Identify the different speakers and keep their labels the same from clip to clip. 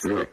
Speaker 1: Yeah.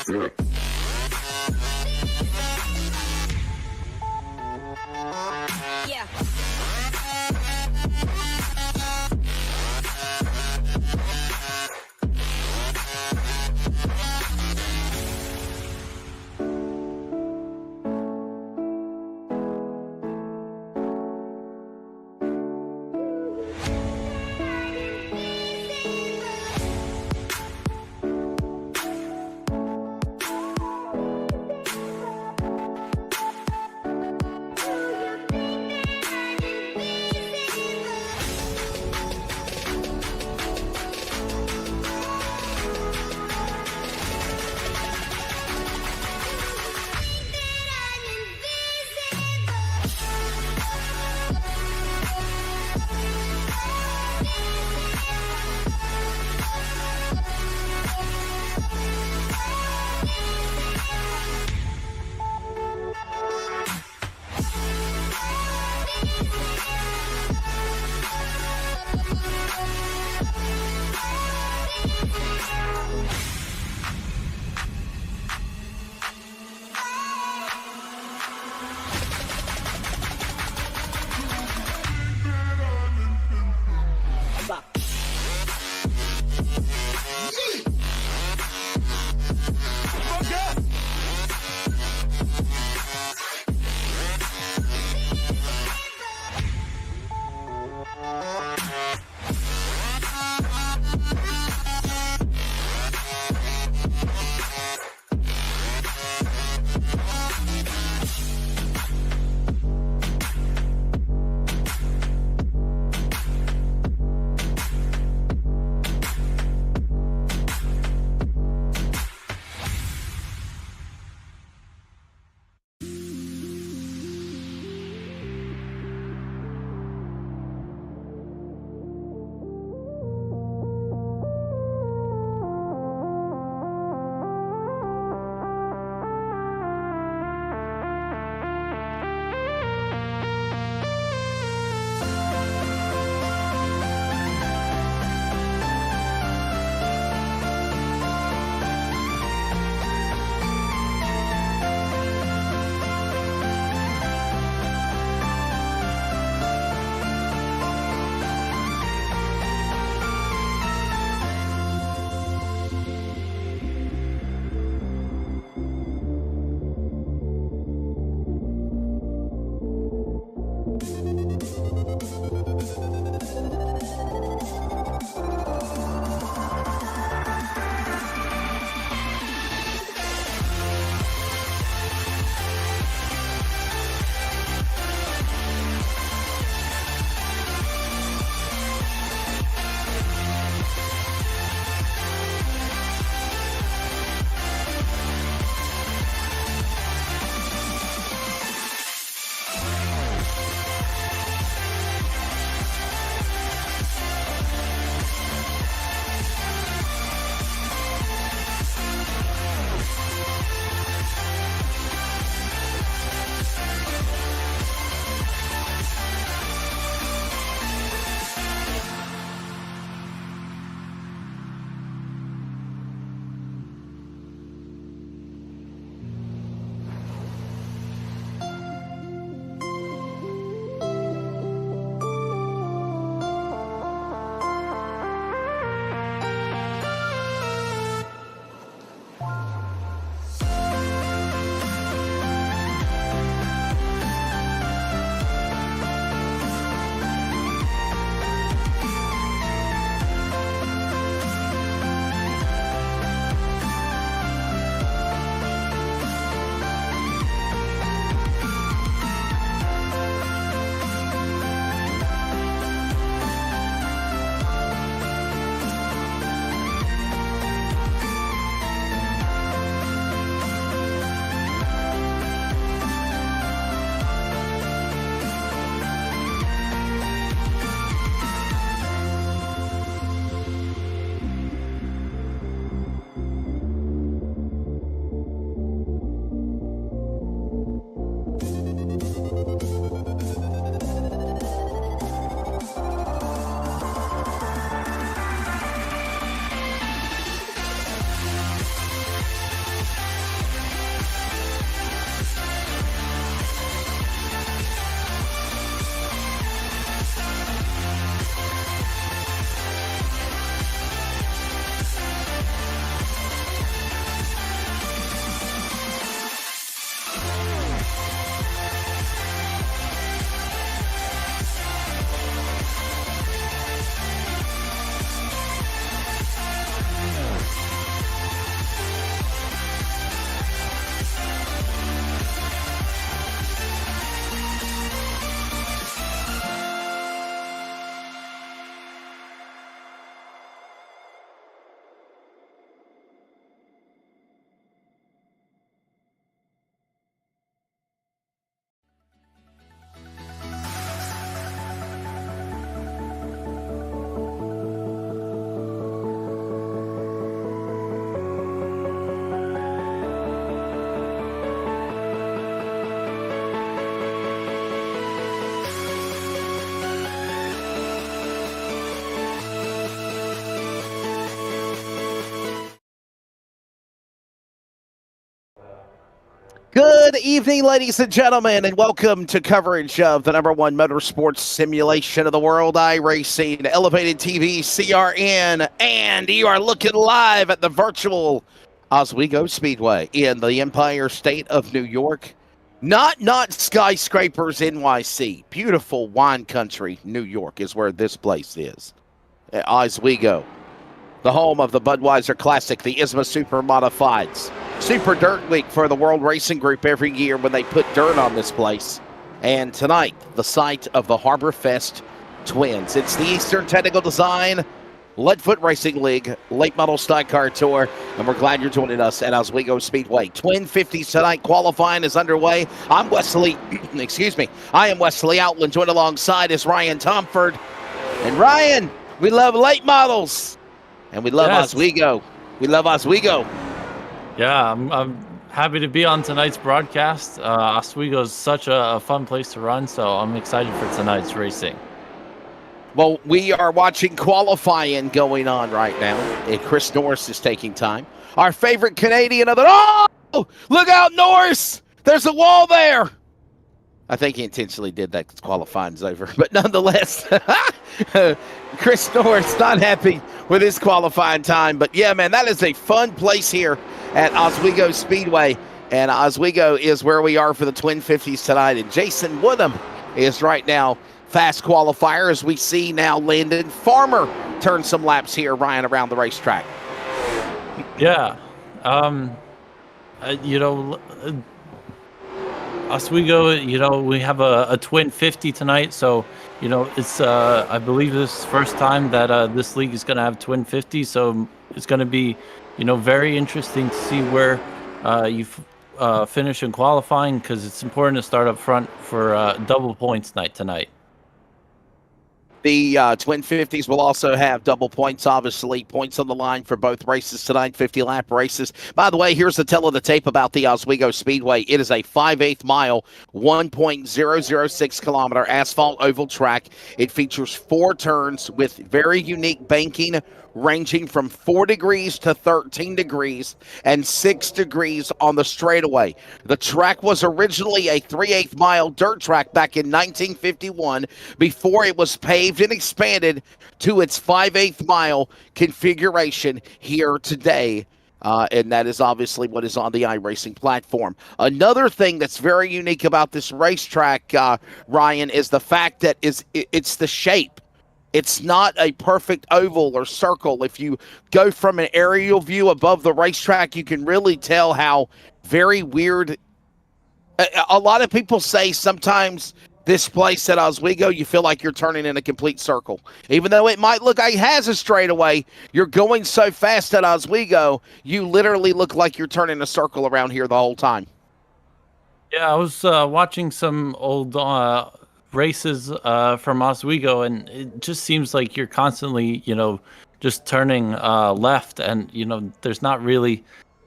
Speaker 1: Yeah. Good evening, ladies and gentlemen, and welcome to coverage of the #1 motorsports simulation of the world, Iracing, Elevated TV, CRN, and you are looking live at the virtual Oswego Speedway in the Empire State of New York. Not skyscrapers, NYC. Beautiful wine country, New York is where this place is. Oswego, the home of the Budweiser Classic, the ISMA Super Modifieds. Super Dirt Week for the World Racing Group every year when they put dirt on this place. And tonight, the site of the Harbor Fest Twins. It's the Eastern Technical Design Leadfoot Racing League Late Model Stock Car Tour, and we're glad you're joining us at Oswego Speedway. Twin 50s tonight. Qualifying is underway. I'm Wesley, I am Wesley Outland, joined alongside is Ryan Tomford. And Ryan, we love late models, and we love Oswego. We love Oswego.
Speaker 2: Yeah, I'm happy to be on tonight's broadcast. Oswego is such a fun place to run, so I'm excited for tonight's racing.
Speaker 1: Well, we are watching qualifying going on right now, and Chris Norris is taking time. Our favorite Canadian of the... Oh! Look out, Norris! There's a wall there! I think he intentionally did that because qualifying's over. But nonetheless, Chris Norris not happy with his qualifying time. But yeah, man, that is a fun place here at Oswego Speedway. And Oswego is where we are for the Twin 50s tonight. And Jason Woodham is right now fast qualifier as we see now Landon Farmer turn some laps here, Ryan, around the racetrack.
Speaker 2: Yeah. Oswego, we have a Twin 50 tonight, so, it's, I believe this is the first time that this league is going to have Twin 50, so it's going to be, very interesting to see where you finish in qualifying, because it's important to start up front for double points night tonight.
Speaker 1: The Twin 50s will also have double points, obviously. Points on the line for both races tonight, 50-lap races. By the way, here's the tell of the tape about the Oswego Speedway. It is a 5/8 mile, 1.006 kilometer asphalt oval track. It features 4 turns with very unique banking ranging from 4 degrees to 13 degrees and 6 degrees on the straightaway. The track was originally a 3/8 mile dirt track back in 1951 before it was paved and expanded to its 5/8 mile configuration here today. And that is obviously what is on the iRacing platform. Another thing that's very unique about this racetrack, Ryan, is the fact that it's the shape. It's not a perfect oval or circle. If you go from an aerial view above the racetrack, you can really tell how very weird. A lot of people say sometimes this place at Oswego, you feel like you're turning in a complete circle. Even though it might look like it has a straightaway, you're going so fast at Oswego, you literally look like you're turning a circle around here the whole time.
Speaker 2: Yeah, I was watching some old races from Oswego, and it just seems like you're constantly, just turning left, and, there's not really...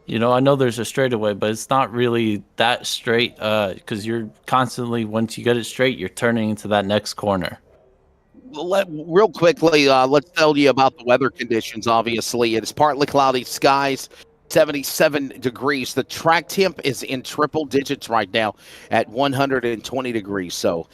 Speaker 2: I know there's a straightaway, but it's not really that straight because you're constantly, once you get it straight, you're turning into that next corner.
Speaker 1: Real quickly, let's tell you about the weather conditions, obviously. It is partly cloudy skies, 77 degrees. The track temp is in triple digits right now at 120 degrees. So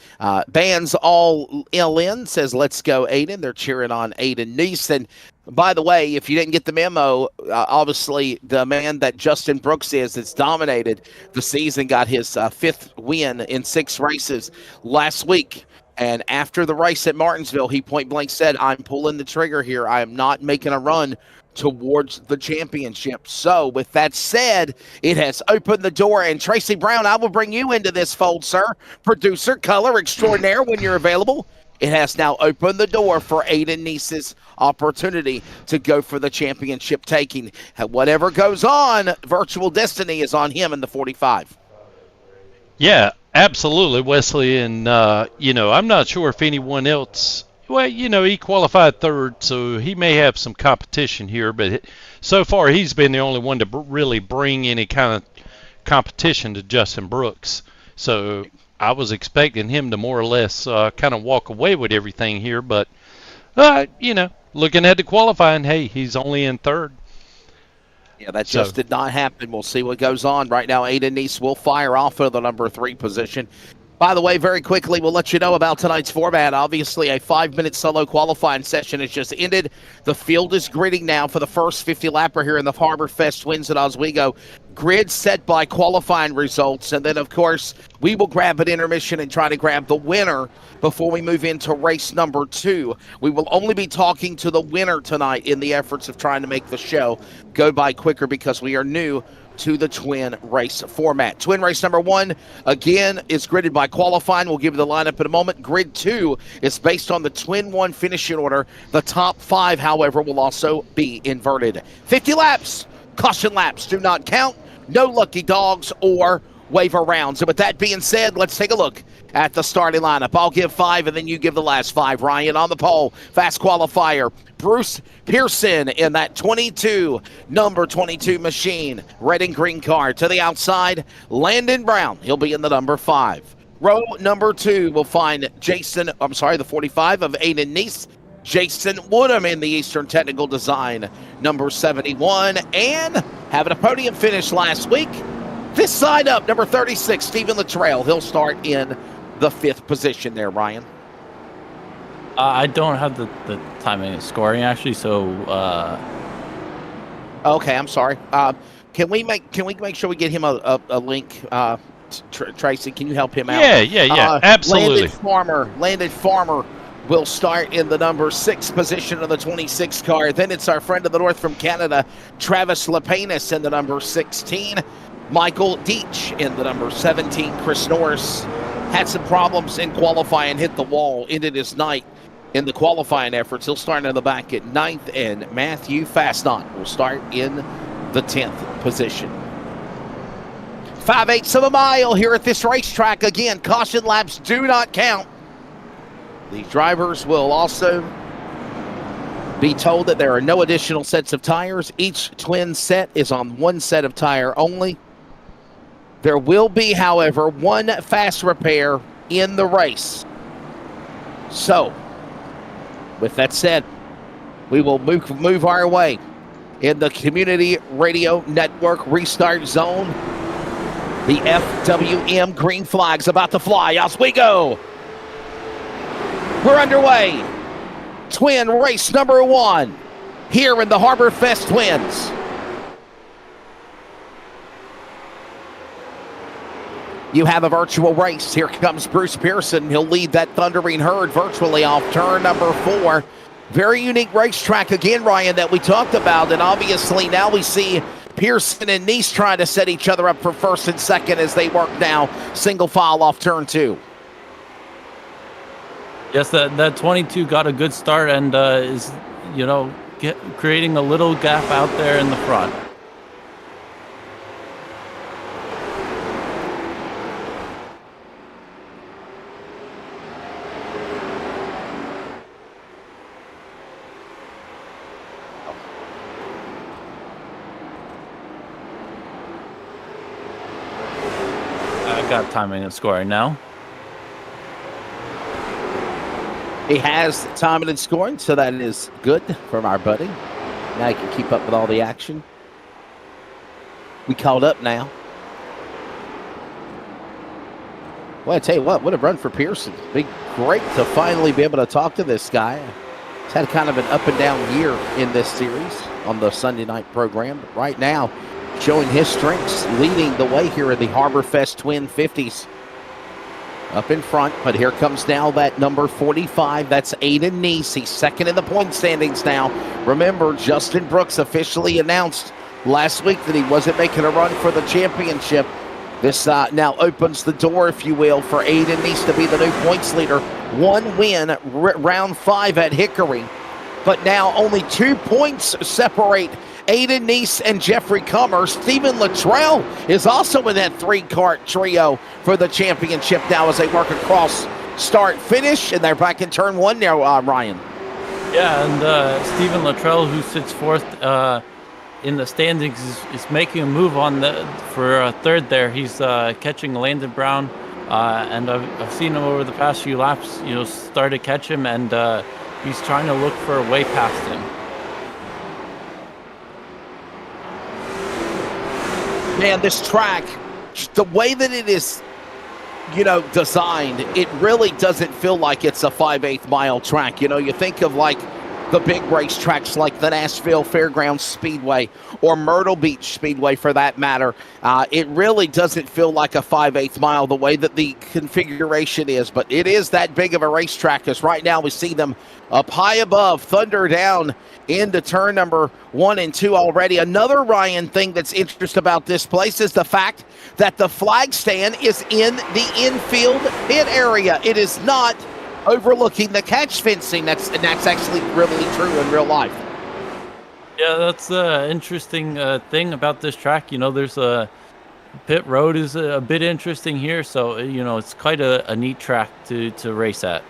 Speaker 1: bands all in says, let's go, Aiden. They're cheering on Aiden Neeson. By the way, if you didn't get the memo, obviously the man that Justin Brooks is that's dominated the season got his 5th win in 6 races last week. And after the race at Martinsville, he point blank said, I'm pulling the trigger here. I am not making a run towards the championship. So with that said, it has opened the door. And Tracy Brown, I will bring you into this fold, sir. Producer, color extraordinaire when you're available. It has now opened the door for Aiden Neese's opportunity to go for the championship taking. Whatever goes on, virtual destiny is on him in the 45.
Speaker 3: Yeah, absolutely, Wesley. And, I'm not sure if anyone else, well, he qualified 3rd, so he may have some competition here. But so far, he's been the only one to really bring any kind of competition to Justin Brooks. So I was expecting him to more or less kind of walk away with everything here. But, looking at the qualifying, hey, he's only in 3rd.
Speaker 1: Yeah, that just did not happen. We'll see what goes on. Right now, Aiden Neese will fire off of the number 3 position. By the way, very quickly, we'll let you know about tonight's format. Obviously, a 5-minute solo qualifying session has just ended. The field is gridding now for the first 50-lapper here in the Harbor Fest Twins at Oswego. Grid set by qualifying results. And then, of course, we will grab an intermission and try to grab the winner before we move into race number 2. We will only be talking to the winner tonight in the efforts of trying to make the show go by quicker because we are new to the twin race format. Twin race number 1, again, is gridded by qualifying. We'll give you the lineup in a moment. Grid 2 is based on the twin 1 finishing order. The top 5, however, will also be inverted. 50 laps, caution laps do not count. No lucky dogs or waiver rounds. And with that being said, let's take a look at the starting lineup. I'll give 5, and then you give the last 5. Ryan on the pole, fast qualifier. Bruce Pearson in that 22, number 22 machine. Red and green car. To the outside, Landon Brown. He'll be in the number 5. Row number 2 will find the 45 of Aiden Neese. Jason Woodham in the Eastern Technical Design, number 71. And having a podium finish last week, this side up, number 36, Stephen Luttrell. He'll start in the 5th position there, Ryan.
Speaker 2: I don't have the timing and scoring actually, so.
Speaker 1: Okay, I'm sorry. Can we make sure we get him a link? Tracy, can you help him out?
Speaker 3: Yeah, absolutely.
Speaker 1: Landon Farmer will start in the number 6 position of the 26 car. Then it's our friend of the North from Canada, Travis Lepanis in the number 16. Michael Deach in the number 17. Chris Norris had some problems in qualifying, hit the wall, ended his night in the qualifying efforts. He'll start in the back at 9th, and Matthew Fastnot will start in the 10th position. 5/8 of a mile here at this racetrack. Again, caution laps do not count. These drivers will also be told that there are no additional sets of tires. Each twin set is on 1 set of tire only. There will be, however, 1 fast repair in the race. So, with that said, we will move our way in the Community Radio Network restart zone. The FWM green flag's about to fly. Oswego. We're underway. Twin race number 1 here in the Harbor Fest Twins. You have a virtual race. Here comes Bruce Pearson. He'll lead that thundering herd virtually off turn number 4. Very unique racetrack again, Ryan, that we talked about. And obviously now we see Pearson and Neese trying to set each other up for 1st and 2nd as they work now single file off turn 2.
Speaker 2: Yes, that 22 got a good start and is, creating a little gap out there in the front. I got timing and scoring now.
Speaker 1: He has timing and scoring, so that is good from our buddy. Now he can keep up with all the action. We caught up now. Well, I tell you what a run for Pearson. Be great to finally be able to talk to this guy. He's had kind of an up and down year in this series on the Sunday night program. But right now, showing his strengths, leading the way here in the Harbor Fest Twin 50s. Up in front, but here comes now that number 45. That's Aiden Neese. He's 2nd in the point standings now. Remember, Justin Brooks officially announced last week that he wasn't making a run for the championship. This now opens the door, if you will, for Aiden Neese to be the new points leader. 1 win, round 5 at Hickory. But now only 2 points separate Aiden Neese and Jeffrey Comer. Stephen Luttrell is also in that 3-kart trio for the championship now as they work across start finish, and they're back in turn 1 now, Ryan.
Speaker 2: Yeah, and Stephen Luttrell, who sits 4th in the standings, is making a move on for 3rd there. He's catching Landon Brown, and I've seen him over the past few laps, start to catch him, and he's trying to look for a way past him.
Speaker 1: Man, this track, the way that it is, designed, it really doesn't feel like it's a 5/8 mile track. You think of like the big race tracks like the Nashville Fairgrounds Speedway or Myrtle Beach Speedway for that matter. It really doesn't feel like a 5/8 mile the way that the configuration is, but it is that big of a racetrack because right now we see them up high above, thunder down into turn number 1 and 2 already. Another, Ryan, thing that's interesting about this place is the fact that the flag stand is in the infield pit area. It is not overlooking the catch fencing. That's actually really true in real life.
Speaker 2: Yeah, that's the interesting thing about this track. There's a pit road is a bit interesting here, so it's quite a neat track to race at.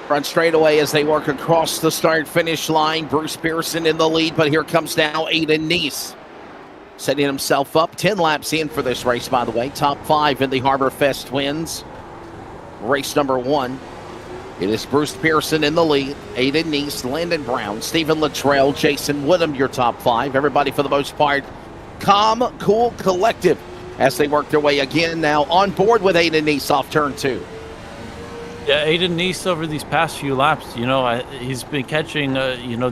Speaker 1: Front straightaway as they work across the start-finish line. Bruce Pearson in the lead, but here comes now Aiden Neese, setting himself up 10 laps in for this race, by the way. Top 5 in the Harbor Fest Twins. Race number 1. It is Bruce Pearson in the lead. Aiden Neese, Landon Brown, Stephen Luttrell, Jason Woodham, your top 5. Everybody, for the most part, calm, cool, collective as they work their way again now on board with Aiden Neese off turn 2.
Speaker 2: Yeah, Aiden Neese over these past few laps, he's been catching,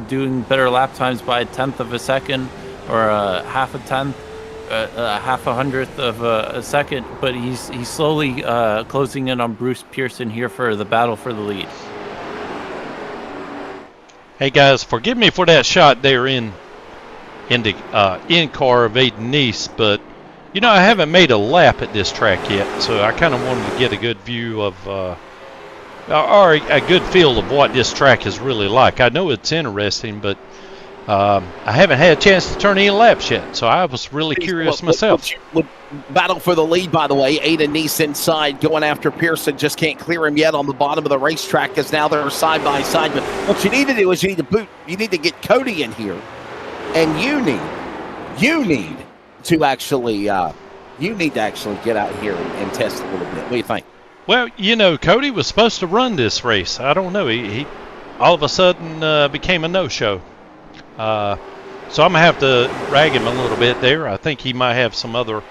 Speaker 2: doing better lap times by 1/10 of a second or half a tenth, half a hundredth of a second, but he's slowly closing in on Bruce Pearson here for the battle for the lead.
Speaker 3: Hey guys, forgive me for that shot there in the in-car of Aiden Neese, but I haven't made a lap at this track yet, so I kind of wanted to get a good view of or a good feel of what this track is really like. I know it's interesting, but I haven't had a chance to turn any laps yet, so I was really curious myself.
Speaker 1: Battle for the lead, by the way. Aiden Neese inside going after Pearson. Just can't clear him yet on the bottom of the racetrack because now they're side by side. But what you need to do is you need to get Cody in here, and you need to actually get out here and test a little bit. What do you think?
Speaker 3: Well, Cody was supposed to run this race. I don't know. He all of a sudden became a no-show. So I'm going to have to rag him a little bit there. I think he might have some other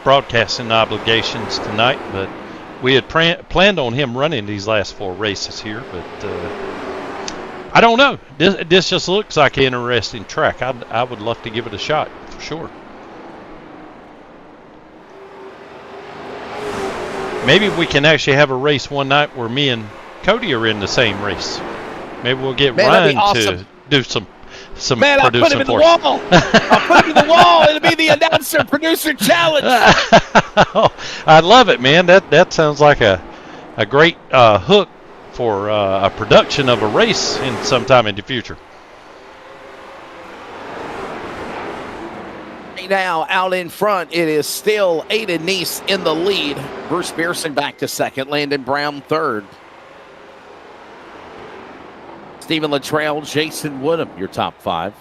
Speaker 3: broadcasting obligations tonight, but we had planned on him running these last 4 races here, but I don't know. This just looks like an interesting track. I would love to give it a shot for sure. Maybe we can actually have a race one night where me and Cody are in the same race. Maybe we'll get Ryan to do some
Speaker 1: Man, I'll put him in the wall. I'll put him in the wall. It'll be the announcer producer challenge.
Speaker 3: I love it, man. That sounds like a great hook for a production of a race in sometime in the future.
Speaker 1: Now out in front, it is still Aiden Neese in the lead. Bruce Pearson back to second. Landon Brown third. Stephen Luttrell, Jason Woodham, your top 5.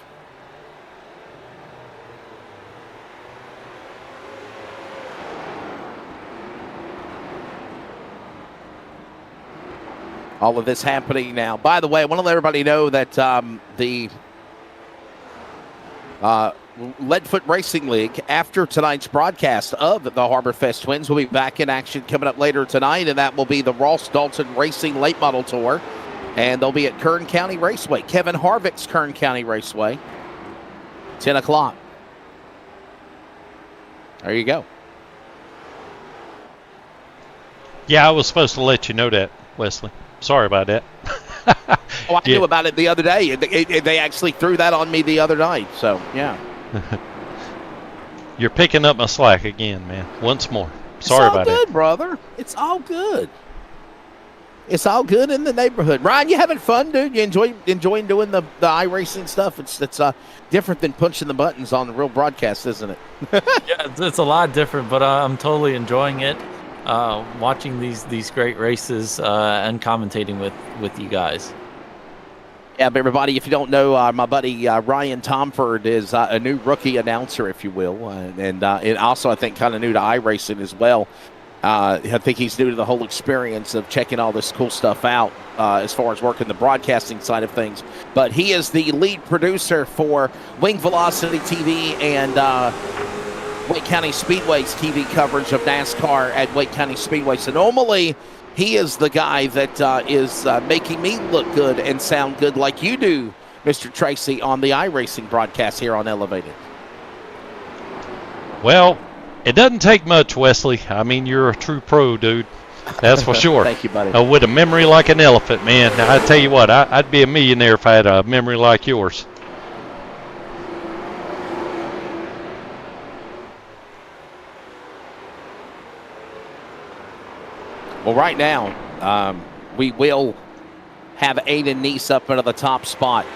Speaker 1: All of this happening now. By the way, I want to let everybody know that the Leadfoot Racing League, after tonight's broadcast of the Harbor Fest Twins, will be back in action coming up later tonight, and that will be the Ross Dalton Racing Late Model Tour. And they'll be at Kern County Raceway, Kevin Harvick's Kern County Raceway, 10 o'clock. There you go.
Speaker 3: Yeah, I was supposed to let you know that, Wesley. Sorry about that.
Speaker 1: I knew about it the other day. They actually threw that on me the other night, so, yeah.
Speaker 3: You're picking up my slack again, man, once more. Sorry about it.
Speaker 1: It's all good, brother. It's all good. It's all good in the neighborhood. Ryan, you having fun, dude? You enjoying doing the iRacing stuff? It's different than punching the buttons on the real broadcast, isn't it?
Speaker 2: Yeah, it's a lot different, but I'm totally enjoying it. Watching these great races and commentating with you guys.
Speaker 1: Yeah, but everybody, if you don't know, my buddy Ryan Tomford is a new rookie announcer, if you will, and also I think kind of new to iRacing as well. I think he's new to the whole experience of checking all this cool stuff out as far as working the broadcasting side of things. But he is the lead producer for Wing Velocity TV and Wake County Speedway's TV coverage of NASCAR at Wake County Speedway. So normally he is the guy that is making me look good and sound good like you do, Mr. Tracy, on the iRacing broadcast here on Elevated.
Speaker 3: Well, it doesn't take much, Wesley. I mean, you're a true pro, dude. That's for sure.
Speaker 1: Thank you, buddy.
Speaker 3: With a memory like an elephant, man. Now, I tell you what, I'd be a millionaire if I had a memory like yours.
Speaker 1: Well, right now, we will have Aiden Neese up into the top spot.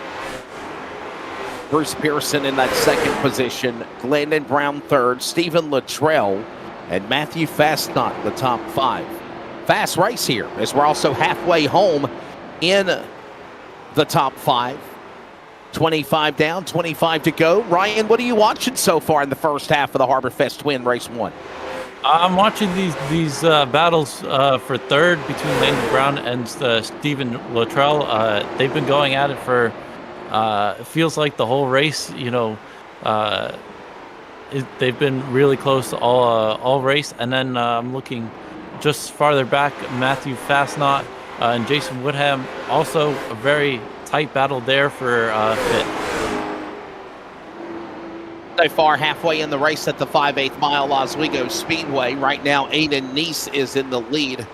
Speaker 1: Bruce Pearson in that second position, Glendon Brown third, Stephen Luttrell, and Matthew Fastnot the top 5. Fast race here as we're also halfway home in the top 5. 25 down, 25 to go. Ryan, what are you watching so far in the first half of the Harbor Fest Twin Race 1?
Speaker 2: I'm watching these battles for third between Landon Brown and Stephen Luttrell. They've been going at it for it feels like the whole race. They've been really close all race. And then I'm looking just farther back, Matthew Fastnot and Jason Woodham, also a very tight battle there for fifth.
Speaker 1: So far, halfway in the race at the 5/8 mile Oswego Speedway. Right now, Aiden Neese is in the lead.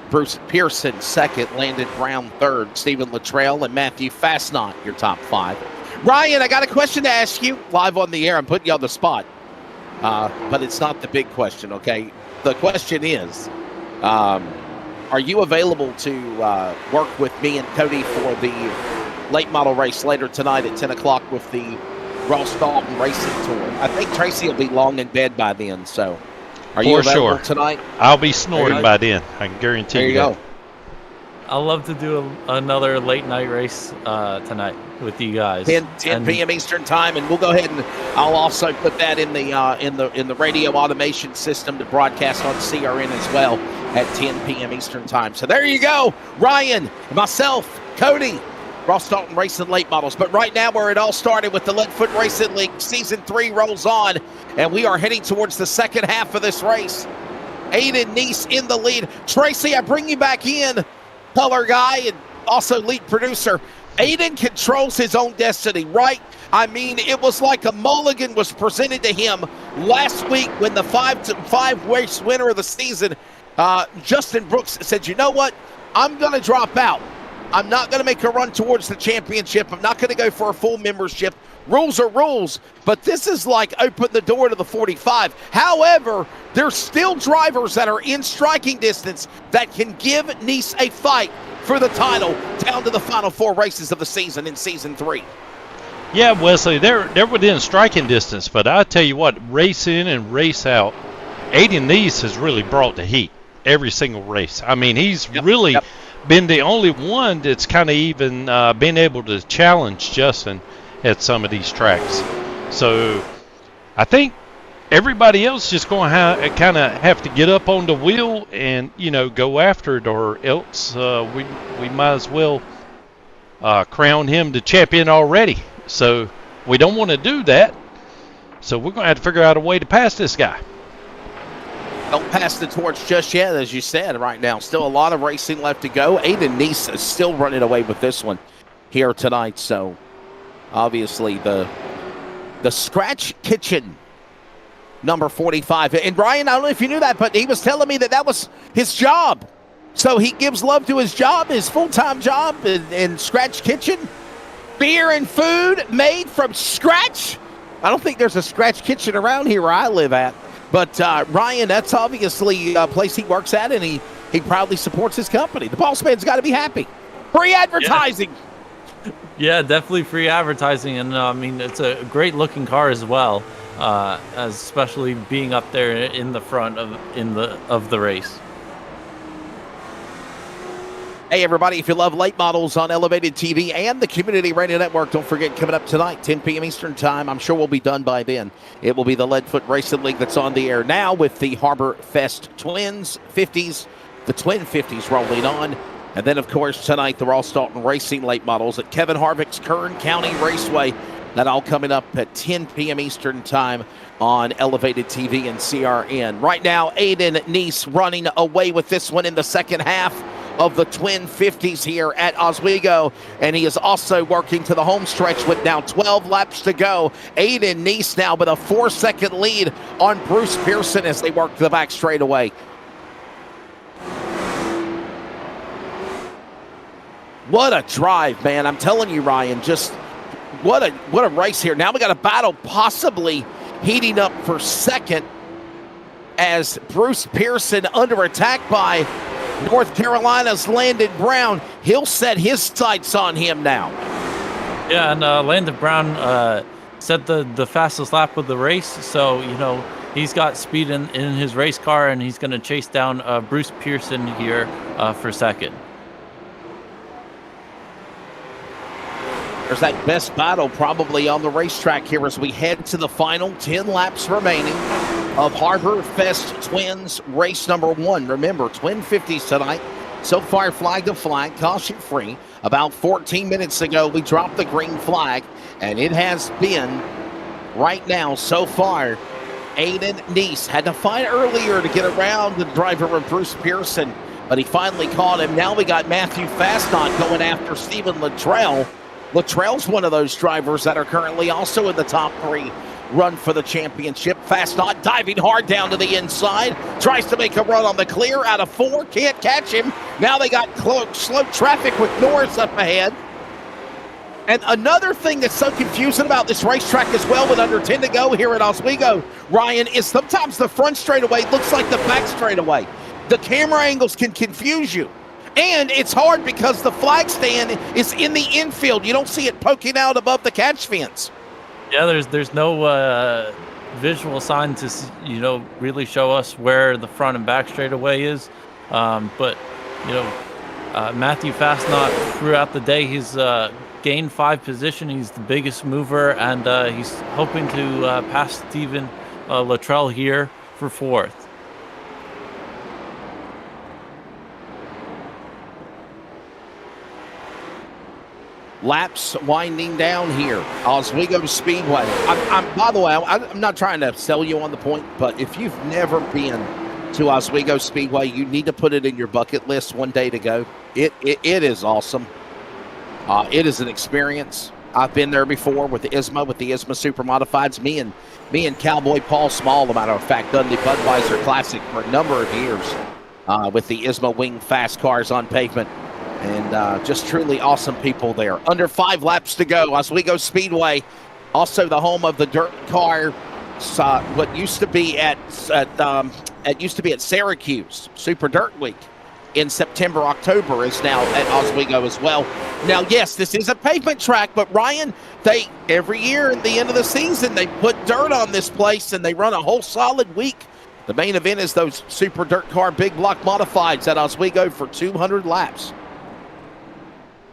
Speaker 1: Bruce Pearson second, Landon Brown third, Stephen Luttrell and Matthew Fastnot your top 5. Ryan, I got a question to ask you live on the air. I'm putting you on the spot, but it's not the big question, okay? The question is, are you available to work with me and Cody for the late model race later tonight at 10 o'clock with the Ross Dalton Racing Tour? I think Tracy will be long in bed by then, so are you available tonight?
Speaker 3: I'll be snoring by then. I can guarantee you.
Speaker 1: There you go.
Speaker 2: I'd love to do another late night race tonight with you guys.
Speaker 1: 10 p.m. Eastern time, and we'll go ahead and I'll also put that in the radio automation system to broadcast on CRN as well at 10 p.m. Eastern time. So there you go, Ryan, myself, Cody, Ross Dalton Racing Late Models. But right now, where it all started with the Leadfoot Racing League, Season 3 rolls on, and we are heading towards the second half of this race. Aiden Neese in the lead. Tracy, I bring you back in, color guy and also lead producer. Aiden controls his own destiny, right? I mean, it was like a mulligan was presented to him last week when the 5 race winner of the season, Justin Brooks, said, you know what? I'm going to drop out. I'm not going to make a run towards the championship. I'm not going to go for a full membership. Rules are rules, but this is like open the door to the 45. However, there's still drivers that are in striking distance that can give Neese a fight for the title down to the final 4 races of the season in Season 3.
Speaker 3: Yeah, Wesley, they're within striking distance, but I tell you what, race in and race out, Aiden Neese has really brought the heat every single race. I mean, he's really been the only one that's kind of even been able to challenge Justin at some of these tracks. So I think everybody else just going to kind of have to get up on the wheel and, go after it, or else we might as well crown him the champion already. So we don't want to do that. So we're going to have to figure out a way to pass this guy.
Speaker 1: Don't pass the torch just yet, as you said, right now. Still a lot of racing left to go. Aiden Neese is still running away with this one here tonight. So, obviously, the Scratch Kitchen, number 45. And, Brian, I don't know if you knew that, but he was telling me that was his job. So, he gives love to his job, his full-time job in Scratch Kitchen. Beer and food made from scratch. I don't think there's a Scratch Kitchen around here where I live at. But, Ryan, that's obviously a place he works at, and he proudly supports his company. The Boss Man's got to be happy. Free advertising.
Speaker 2: Yeah, definitely free advertising. And, I mean, it's a great-looking car as well, especially being up there in the front of the race.
Speaker 1: Hey, everybody, if you love late models on Elevated TV and the Community Radio Network, don't forget, coming up tonight, 10 p.m. Eastern Time, I'm sure we'll be done by then. It will be the Leadfoot Racing League that's on the air now with the Harbor Fest Twins 50s, the Twin 50s rolling on. And then, of course, tonight, the Ross Dalton Racing late models at Kevin Harvick's Kern County Raceway. That all coming up at 10 p.m. Eastern Time on Elevated TV and CRN. Right now, Aiden Neese running away with this one in the second half of the Twin 50s here at Oswego, and he is also working to the home stretch with now 12 laps to go. Aiden Neese now with a 4-second lead on Bruce Pearson as they work the back straightaway. What a drive, man. I'm telling you, Ryan, just what a race here. Now we got a battle possibly heating up for second as Bruce Pearson under attack by North Carolina's Landon Brown. He'll set his sights on him now.
Speaker 2: Yeah, and Landon Brown set the fastest lap of the race, so, you know, he's got speed in his race car, and he's going to chase down Bruce Pearson here for second.
Speaker 1: There's that best battle probably on the racetrack here as we head to the final 10 laps remaining of Harbor Fest Twins race number 1. Remember, Twin 50s tonight. So far, flag to flag, caution free. About 14 minutes ago, we dropped the green flag, and it has been, right now, so far, Aiden Neese had to fight earlier to get around the driver of Bruce Pearson, but he finally caught him. Now we got Matthew Fastnot going after Stephen Luttrell. Luttrell's one of those drivers that are currently also in the top 3 run for the championship. Fastnot diving hard down to the inside. Tries to make a run on the clear out of 4. Can't catch him. Now they got slow traffic with Norris up ahead. And another thing that's so confusing about this racetrack as well with under 10 to go here at Oswego, Ryan, is sometimes the front straightaway looks like the back straightaway. The camera angles can confuse you. And it's hard because the flag stand is in the infield. You don't see it poking out above the catch fence.
Speaker 2: Yeah, there's no visual sign to, you know, really show us where the front and back straightaway is. But, you know, Matthew Fastnot throughout the day, he's gained 5 position. He's the biggest mover, and he's hoping to pass Stephen Luttrell here for 4th.
Speaker 1: Laps winding down here, Oswego Speedway. By the way, I'm not trying to sell you on the point, but if you've never been to Oswego Speedway, you need to put it in your bucket list one day to go. It is awesome. It is an experience. I've been there before with the ISMA Super Modifieds. Me and Cowboy Paul Small, as a matter of fact, done the Budweiser Classic for a number of years with the ISMA Wing fast cars on pavement. And just truly awesome people there. Under 5 laps to go. Oswego Speedway, also the home of the dirt car. What used to be at Syracuse Super Dirt Week in September, October is now at Oswego as well. Now, yes, this is a pavement track, but Ryan, they every year at the end of the season they put dirt on this place and they run a whole solid week. The main event is those Super Dirt Car Big Block Modifieds at Oswego for 200 laps.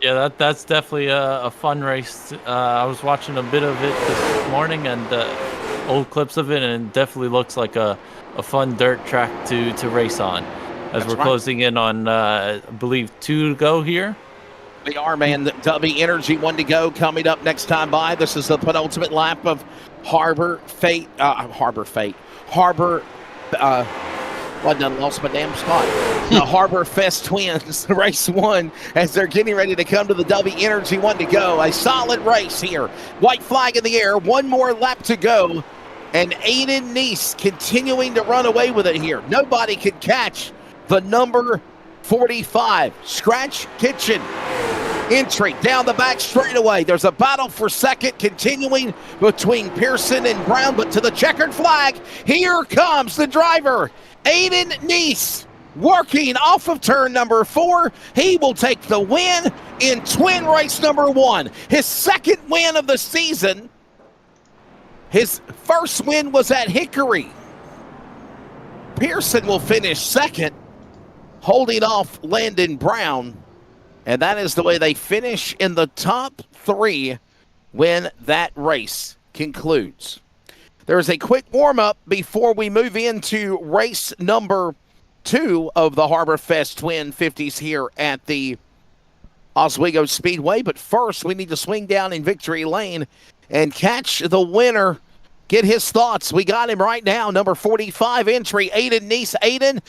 Speaker 2: Yeah, that's definitely a fun race. I was watching a bit of it this morning and old clips of it, and it definitely looks like a fun dirt track to race on. As we're closing in on, I believe, 2 to go here.
Speaker 1: We are, man. The W Energy 1 to go coming up next time by. This is the penultimate lap of Harbor. I done lost my damn spot. The Harbor Fest Twins, race 1, as they're getting ready to come to the W Energy 1 to go. A solid race here. White flag in the air. 1 more lap to go. And Aiden Neese continuing to run away with it here. Nobody can catch the number 45 Scratch Kitchen entry down the back straightaway. There's a battle for second continuing between Pearson and Brown, but to the checkered flag, here comes the driver, Aiden Neese, working off of turn number 4. He will take the win in twin race number 1. His second win of the season. His first win was at Hickory. Pearson will finish second, holding off Landon Brown. And that is the way they finish in the top 3 when that race concludes. There's a quick warm-up before we move into race number 2 of the Harbor Fest Twin 50s here at the Oswego Speedway. But first, we need to swing down in victory lane and catch the winner. Get his thoughts. We got him right now. Number 45 entry, Aiden Neese. Aiden,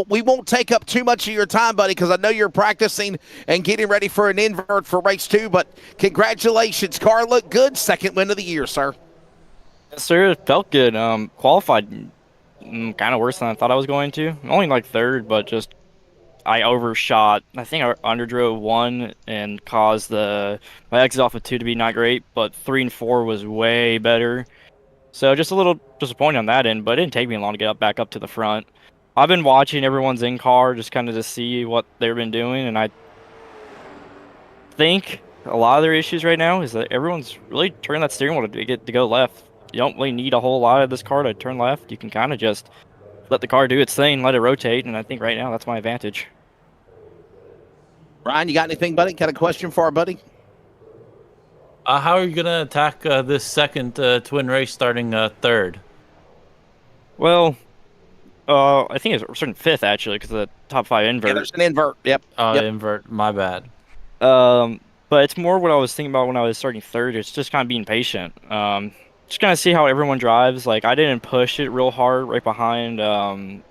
Speaker 1: we won't take up too much of your time, buddy, because I know you're practicing and getting ready for an invert for race 2. But congratulations. Car looked good. Second win of the year, sir.
Speaker 4: Yes, sir. It felt good. Qualified kind of worse than I thought I was going to. Only like third, but just I overshot. I think I underdrove 1 and caused my exit off of 2 to be not great, but 3 and 4 was way better. So just a little disappointed on that end, but it didn't take me long to get back up to the front. I've been watching everyone's in-car just kind of to see what they've been doing, and I think a lot of their issues right now is that everyone's really turning that steering wheel to go left. You don't really need a whole lot of this car to turn left. You can kind of just let the car do its thing, let it rotate, and I think right now that's my advantage.
Speaker 1: Ryan, you got anything, buddy? Got a question for our buddy?
Speaker 2: How are you going to attack this second twin race starting third?
Speaker 4: Well, I think it's starting 5th, actually, because of the top 5 invert.
Speaker 1: Yeah, there's an invert, yep. Yep.
Speaker 2: Invert, my bad.
Speaker 4: But it's more what I was thinking about when I was starting 3rd. It's just kind of being patient. Just kind of see how everyone drives. Like, I didn't push it real hard right behind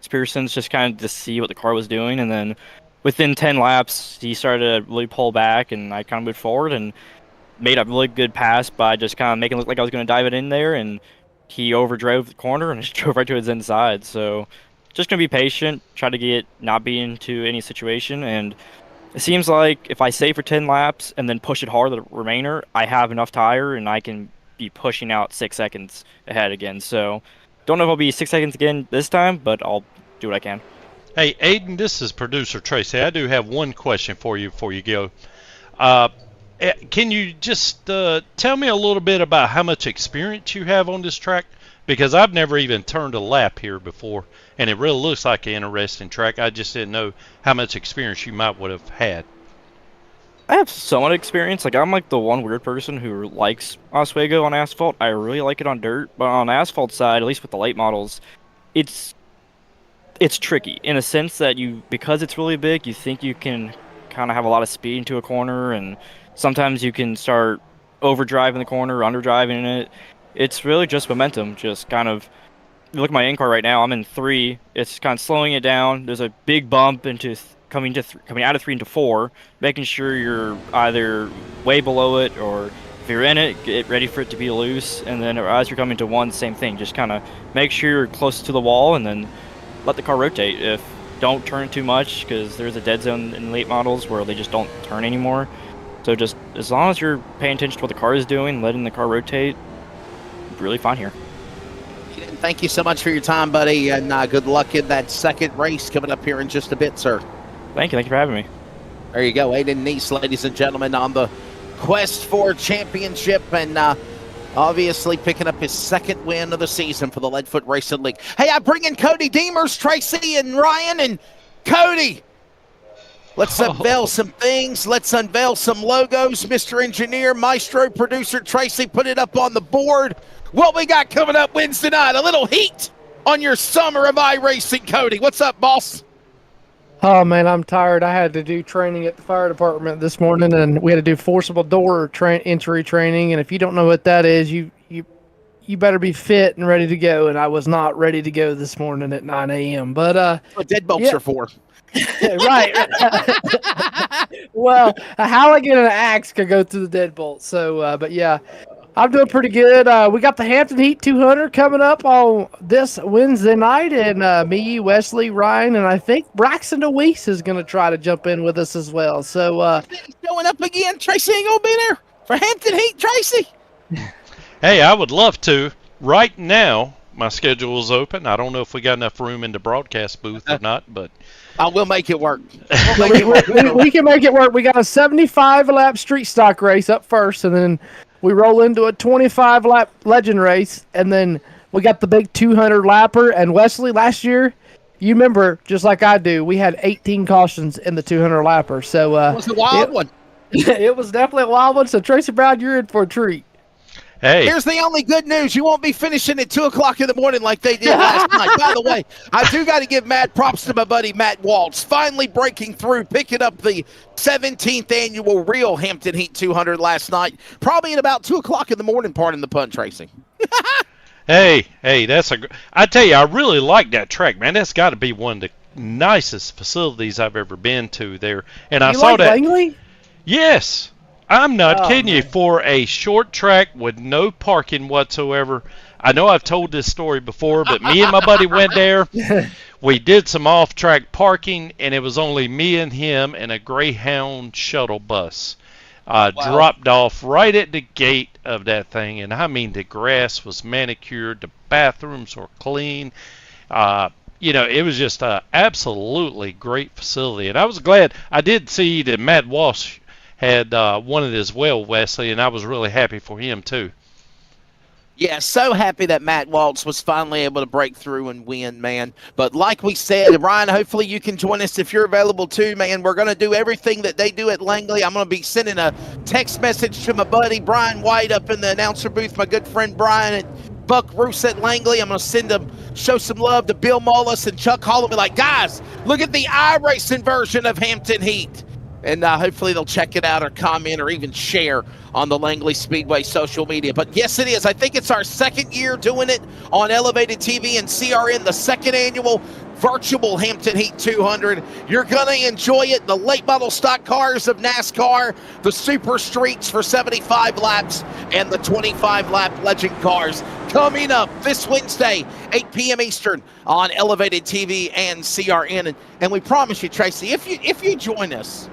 Speaker 4: Spearson's, just kind of to see what the car was doing. And then within 10 laps, he started to really pull back, and I kind of moved forward and made a really good pass by just kind of making it look like I was going to dive it in there. And he overdrove the corner and just drove right to his inside. So just going to be patient, try to not be into any situation. And it seems like if I stay for 10 laps and then push it hard the remainder, I have enough tire and I can be pushing out 6 seconds ahead again. So don't know if I'll be 6 seconds again this time, but I'll do what I can.
Speaker 3: Hey, Aiden, this is producer Tracy. I do have one question for you before you go. Can you just tell me a little bit about how much experience you have on this track? Because I've never even turned a lap here before, and it really looks like an interesting track. I just didn't know how much experience you might would have had.
Speaker 4: I have somewhat experience. Like, I'm like the one weird person who likes Oswego on asphalt. I really like it on dirt, but on asphalt side, at least with the late models, it's tricky in a sense that because it's really big, you think you can kind of have a lot of speed into a corner, and sometimes you can start overdriving the corner, underdriving it. It's really just momentum. Just kind of look at my in-car right now. I'm in 3. It's kind of slowing it down. There's a big bump into coming out of 3 into 4, making sure you're either way below it, or if you're in it, get ready for it to be loose. And then as you're coming to 1, same thing. Just kind of make sure you're close to the wall, and then let the car rotate. Don't turn too much, because there's a dead zone in late models where they just don't turn anymore. So just as long as you're paying attention to what the car is doing, letting the car rotate, really fine here.
Speaker 1: Thank you so much for your time, buddy, and good luck in that second race coming up here in just a bit, sir.
Speaker 4: Thank you for having me.
Speaker 1: There you go, Aiden Neese, ladies and gentlemen, on the quest for championship, and obviously picking up his second win of the season for the Leadfoot Racing League. Hey, I bring in Cody Deemers, Tracy, and Ryan. And Cody, let's unveil some things. Let's unveil some logos. Mr. Engineer, Maestro, Producer Tracy, put it up on the board. What we got coming up Wednesday night? A little heat on your summer of iRacing, Cody. What's up, boss?
Speaker 5: Oh, man, I'm tired. I had to do training at the fire department this morning, and we had to do forcible door entry training. And if you don't know what that is, you better be fit and ready to go. And I was not ready to go this morning at 9 a.m. But
Speaker 1: what deadbolts are for.
Speaker 5: Right. Well, a Halligan and an axe could go through the deadbolt. So, but yeah, I'm doing pretty good. We got the Hampton Heat 200 coming up on this Wednesday night, and me, Wesley, Ryan, and I think Braxton DeWeese is going to try to jump in with us as well. So
Speaker 1: showing up again. Tracy ain't going to be there for Hampton Heat, Tracy.
Speaker 3: Hey, I would love to. Right now, my schedule is open. I don't know if we got enough room in the broadcast booth or not, but
Speaker 1: I will make it work.
Speaker 5: We can make it work. We got a 75-lap street stock race up first, and then we roll into a 25-lap legend race, and then we got the big 200-lapper. And Wesley, last year, you remember, just like I do, we had 18 cautions in the 200 lapper. So
Speaker 1: It was a wild one.
Speaker 5: it was definitely a wild one. So Tracy Brown, you're in for a treat.
Speaker 3: Hey,
Speaker 1: Here's the only good news. You won't be finishing at 2 o'clock in the morning like they did last night. By the way, I do got to give mad props to my buddy Matt Waltz, finally breaking through, picking up the 17th annual real Hampton Heat 200 last night, probably at about 2 o'clock in the morning, pardon the pun, Tracing.
Speaker 3: hey, I tell you, I really like that track, man. That's got to be one of the nicest facilities I've ever been to there. And I
Speaker 5: You
Speaker 3: saw
Speaker 5: like
Speaker 3: that.
Speaker 5: Langley?
Speaker 3: Yes, I'm not
Speaker 5: Oh,
Speaker 3: kidding you.
Speaker 5: man.
Speaker 3: For a short track with no parking whatsoever. I know I've told this story before, but me and my buddy went there. We did some off-track parking, and it was only me and him and a Greyhound shuttle bus. Dropped off right at the gate of that thing, and I mean the grass was manicured, the bathrooms were clean. It was just an absolutely great facility, and I was glad. I did see that Matt Walsh had won it as well, Wesley, and I was really happy for him too.
Speaker 1: Yeah, so happy that Matt Waltz was finally able to break through and win, man. But like we said, Ryan, hopefully you can join us if you're available too, man. We're going to do everything that they do at Langley. I'm going to be sending a text message to my buddy Brian White up in the announcer booth, my good friend Brian at Buck Roos at Langley. I'm going to send them, show some love to Bill Mullis and Chuck Hall and be like, guys, look at the iRacing version of Hampton Heat. And hopefully they'll check it out or comment or even share on the Langley Speedway social media. But yes, it is. I think it's our second year doing it on Elevated TV and CRN, the second annual virtual Hampton Heat 200. You're going to enjoy it. The late model stock cars of NASCAR, the super streets for 75 laps, and the 25-lap legend cars coming up this Wednesday, 8 p.m. Eastern on Elevated TV and CRN. And we promise you, Tracy, if you join us,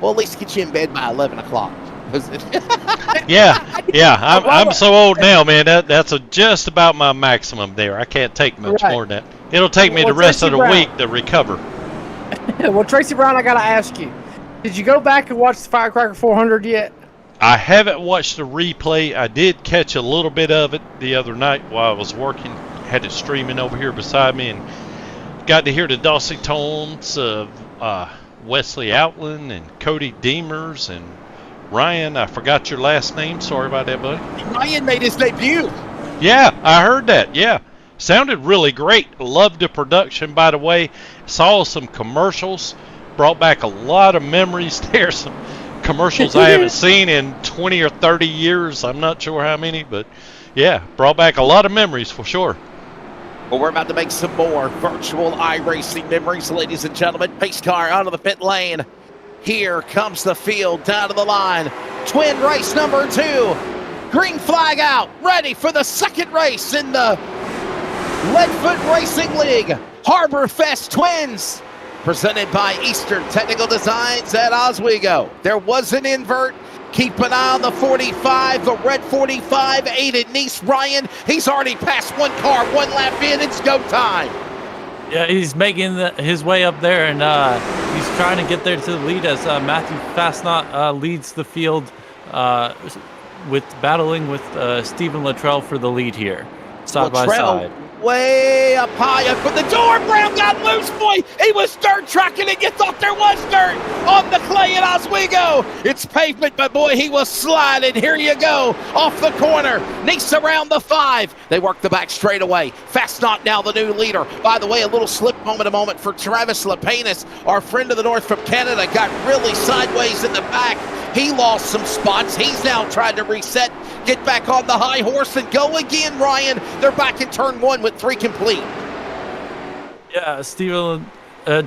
Speaker 1: we'll at least get you in bed by 11 o'clock.
Speaker 3: Yeah. I'm so old now, man. That's just about my maximum there. I can't take much more than that. It'll take me the rest of the week to recover.
Speaker 5: Well, Tracy Brown, I got to ask you, did you go back and watch the Firecracker 400 yet?
Speaker 3: I haven't watched the replay. I did catch a little bit of it the other night while I was working. Had it streaming over here beside me and got to hear the dulcet tones of Wesley Outland and Cody Deemers and Ryan. I forgot your last name. Sorry about that, buddy.
Speaker 1: Ryan made his debut.
Speaker 3: Yeah, I heard that. Yeah. Sounded really great. Loved the production, by the way. Saw some commercials. Brought back a lot of memories there. Some commercials I haven't seen in 20 or 30 years. I'm not sure how many, but yeah, brought back a lot of memories for sure.
Speaker 1: Well, we're about to make some more virtual iRacing memories, ladies and gentlemen. Pace car out of the pit lane. Here comes the field down to the line. Twin race number 2. Green flag out. Ready for the second race in the Leadfoot Racing League. Harbor Fest Twins. Presented by Eastern Technical Designs at Oswego. There was an invert. Keep an eye on the 45, the red 45, Aiden Neese. Ryan, he's already passed one car, one lap in. It's go time.
Speaker 2: Yeah, he's making his way up there, and he's trying to get there to the lead as Matthew Fastnot leads the field with battling with Stephen Luttrell for the lead here, side by side.
Speaker 1: Way up high up for the door. Brown got loose, boy. He was dirt tracking it. You thought there was dirt on the clay at Oswego. It's pavement, but boy, he was sliding. Here you go. Off the corner. Neese around the 5. They work the back straight away. Fastnot now the new leader. By the way, a little slip moment for Travis Lepanis, our friend of the north from Canada, got really sideways in the back. He lost some spots. He's now trying to reset, get back on the high horse, and go again, Ryan. They're back in turn 1 with 3 complete.
Speaker 2: Yeah, Steven,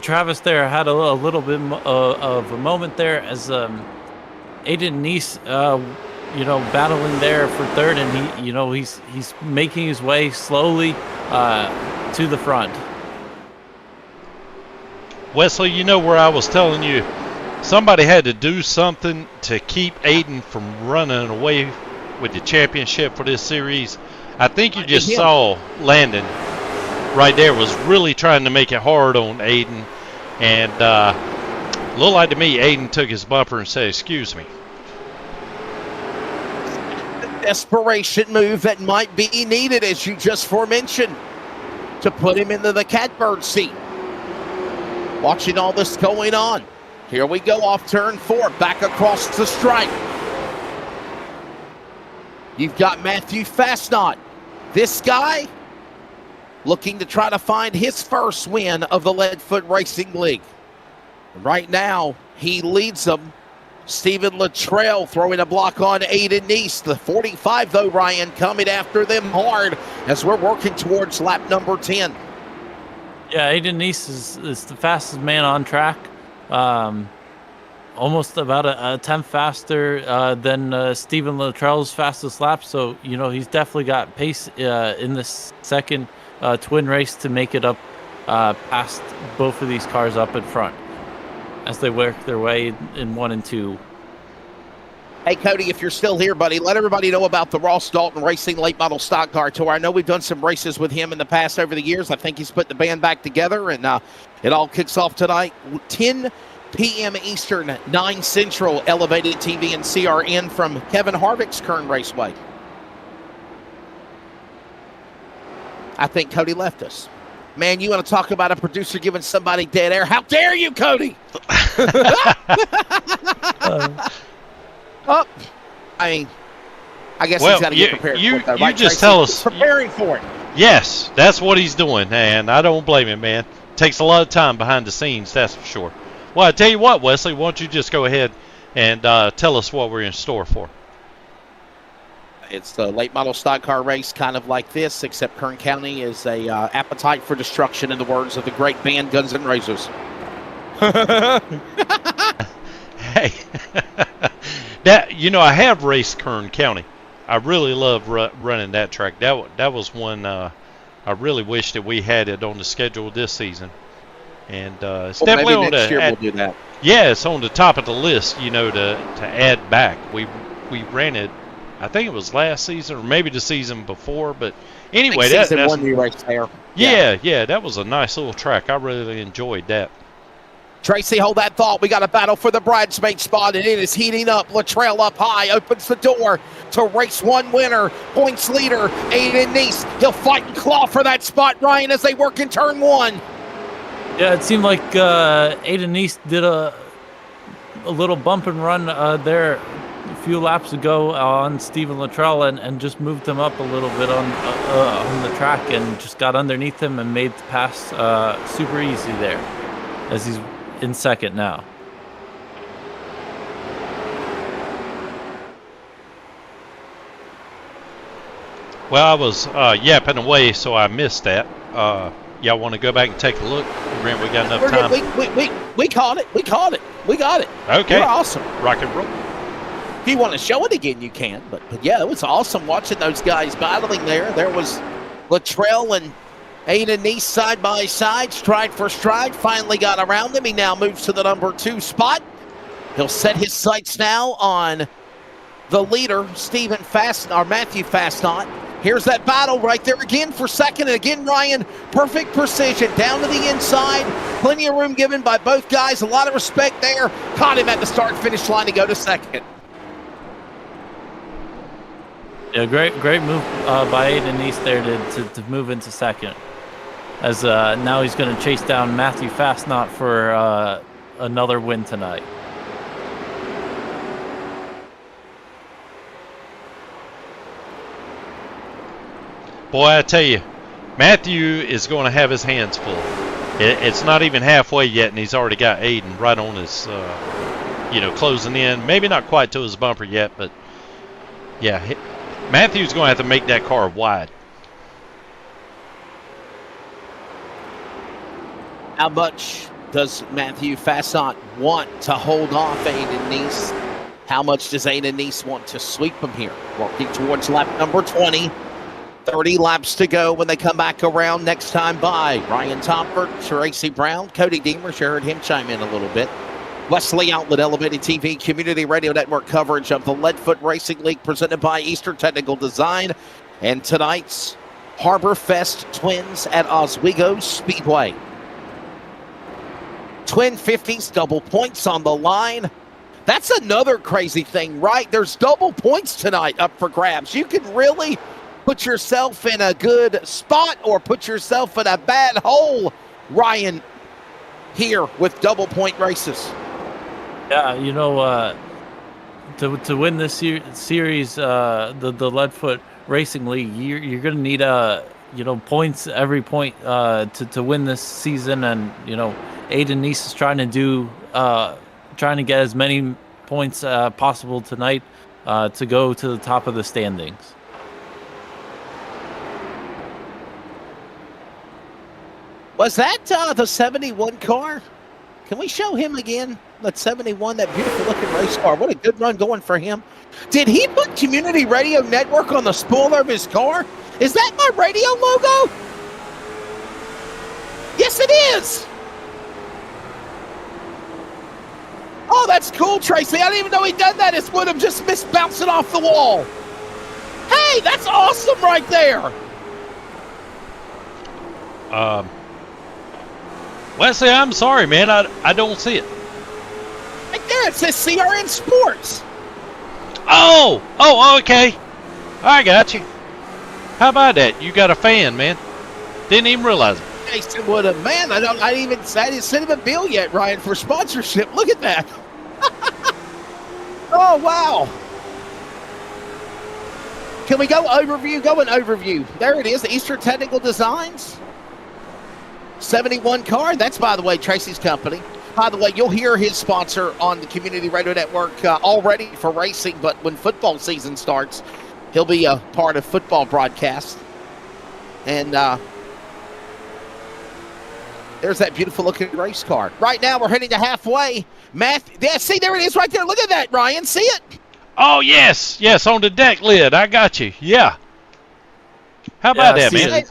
Speaker 2: Travis there had a little bit of a moment there as Aiden Neese, battling there for third, and he's making his way slowly to the front.
Speaker 3: Wesley, you know where I was telling you somebody had to do something to keep Aiden from running away with the championship for this series. I think you just saw Landon right there was really trying to make it hard on Aiden. And looked like to me, Aiden took his bumper and said, "Excuse me."
Speaker 1: The desperation move that might be needed, as you just forementioned, to put him into the catbird seat. watching all this going on. Here we go off turn 4, back across the stripe. You've got Matthew Fastnot. This guy looking to try to find his first win of the Leadfoot Racing League. Right now, he leads them. Stephen Luttrell throwing a block on Aiden Neese. The 45, though, Ryan, coming after them hard as we're working towards lap number 10.
Speaker 2: Yeah, Aiden Neese is the fastest man on track. Almost about a tenth faster than Stephen Luttrell's fastest lap. So, he's definitely got pace in this second twin race to make it up past both of these cars up in front as they work their way in 1 and 2.
Speaker 1: Hey, Cody, if you're still here, buddy, let everybody know about the Ross Dalton Racing Late Model Stock Car Tour. I know we've done some races with him in the past over the years. I think he's put the band back together, and it all kicks off tonight, 10 p.m. Eastern, 9 Central, Elevated TV and CRN from Kevin Harvick's Kern Raceway. I think Cody left us. Man, you want to talk about a producer giving somebody dead air? How dare you, Cody? I guess he's got to get prepared for it, though, right,
Speaker 3: just
Speaker 1: Tracy?
Speaker 3: tell us.
Speaker 1: He's preparing for it.
Speaker 3: Yes, that's what he's doing, and I don't blame him, man. Takes a lot of time behind the scenes, that's for sure. Well, I tell you what, Wesley, why don't you just go ahead and tell us what we're in store for.
Speaker 1: It's the late model stock car race, kind of like this, except Kern County is a appetite for destruction, in the words of the great band Guns N' Roses.
Speaker 3: Hey, I have raced Kern County. I really love running that track. That was one I really wish that we had it on the schedule this season. And it's definitely
Speaker 1: maybe
Speaker 3: on
Speaker 1: next year
Speaker 3: we'll
Speaker 1: do that.
Speaker 3: Yeah, it's on the top of the list, to add back. We ran it, I think it was last season or maybe the season before, but anyway, that's
Speaker 1: one new race there.
Speaker 3: Yeah, that was a nice little track. I really enjoyed that.
Speaker 1: Tracy, hold that thought. We got a battle for the bridesmaid spot, and it is heating up. Luttrell up high, opens the door to race 1 winner. Points leader, Aiden Neese. He'll fight and claw for that spot, Ryan, as they work in turn 1.
Speaker 2: Yeah, it seemed like Aiden Neese did a little bump and run there a few laps ago on Stephen Luttrell and just moved him up a little bit on the track and just got underneath him and made the pass super easy there as he's in second now.
Speaker 3: Well, I was yapping away, so I missed that. Y'all want to go back and take a look? Grant, we got enough time.
Speaker 1: We caught it. We got it.
Speaker 3: Okay.
Speaker 1: You're awesome.
Speaker 3: Rock and roll.
Speaker 1: If you want to show it again, you can. But yeah, it was awesome watching those guys battling there. There was Luttrell and Aiden Neese side by side, stride for stride. Finally got around him. He now moves to the number 2 spot. He'll set his sights now on the leader, Matthew Fastnot. Here's that battle right there again for second. And again, Ryan, perfect precision down to the inside. Plenty of room given by both guys. A lot of respect there. Caught him at the start-finish line to go to second.
Speaker 2: Yeah, great move by Aiden Neese there to move into second. As now he's going to chase down Matthew Fastnot for another win tonight.
Speaker 3: Boy, I tell you, Matthew is going to have his hands full. It's not even halfway yet, and he's already got Aiden right on his, closing in. Maybe not quite to his bumper yet, but yeah, Matthew's going to have to make that car wide.
Speaker 1: How much does Matthew Fastnot want to hold off Aiden Neese? How much does Aiden Neese want to sweep him here? Working towards lap number 20. 30 laps to go when they come back around next time by. Ryan Topper, Tracy Brown, Cody Deemer. You heard him chime in a little bit. Wesley Outlet Elevated TV Community Radio Network coverage of the Leadfoot Racing League presented by Eastern Technical Design. And tonight's Harbor Fest Twins at Oswego Speedway. Twin 50s, double points on the line. That's another crazy thing, right? There's double points tonight up for grabs. You can really put yourself in a good spot or put yourself in a bad hole, Ryan. here with double point races.
Speaker 2: Yeah, you know, to win this series, the Leadfoot Racing League, you're going to need points every point to win this season, and Aiden Neese is trying to get as many points possible tonight to go to the top of the standings.
Speaker 1: Was that the 71 car? Can we show him again? That 71, that beautiful looking race car. What a good run going for him. Did he put Community Radio Network on the spoiler of his car? Is that my radio logo? Yes, it is. Oh, that's cool, Tracy. I didn't even know he'd done that. It would have just missed bouncing off the wall. Hey, that's awesome right there.
Speaker 3: Wesley, I'm sorry, man. I don't see it.
Speaker 1: Right there, it says CRN Sports.
Speaker 3: Oh, okay. I got you. How about that? You got a fan, man. Didn't even realize it.
Speaker 1: Jason would have, man. I didn't send him a bill yet, Ryan, for sponsorship. Look at that. Oh, wow. Can we go overview? Go an overview. There it is, the Eastern Technical Designs. 71 car. That's, by the way, Tracy's company. By the way, you'll hear his sponsor on the Community Radio Network already for racing, but when football season starts, he'll be a part of football broadcasts. And there's that beautiful looking race car. Right now, we're heading to halfway. Yeah, see, there it is right there. Look at that, Ryan. See it?
Speaker 3: Oh, yes, on the deck lid. I got you. Yeah. How about that, man?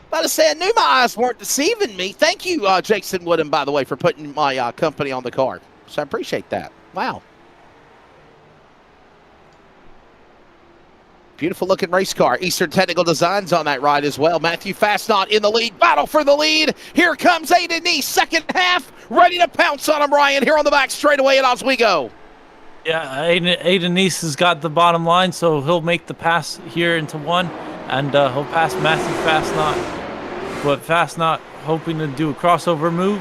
Speaker 1: About to say, I knew my eyes weren't deceiving me. Thank you, Jason Woodham, by the way, for putting my company on the card. So I appreciate that. Wow. Beautiful looking race car. Eastern Technical Designs on that ride as well. Matthew Fastnot in the lead. Battle for the lead. Here comes Aiden Neese, second half. Ready to pounce on him, Ryan, here on the back straightaway at Oswego.
Speaker 2: Yeah, Aiden Neese has got the bottom line, so he'll make the pass here into one, and he'll pass Matthew Fastnot. But Fastnot hoping to do a crossover move.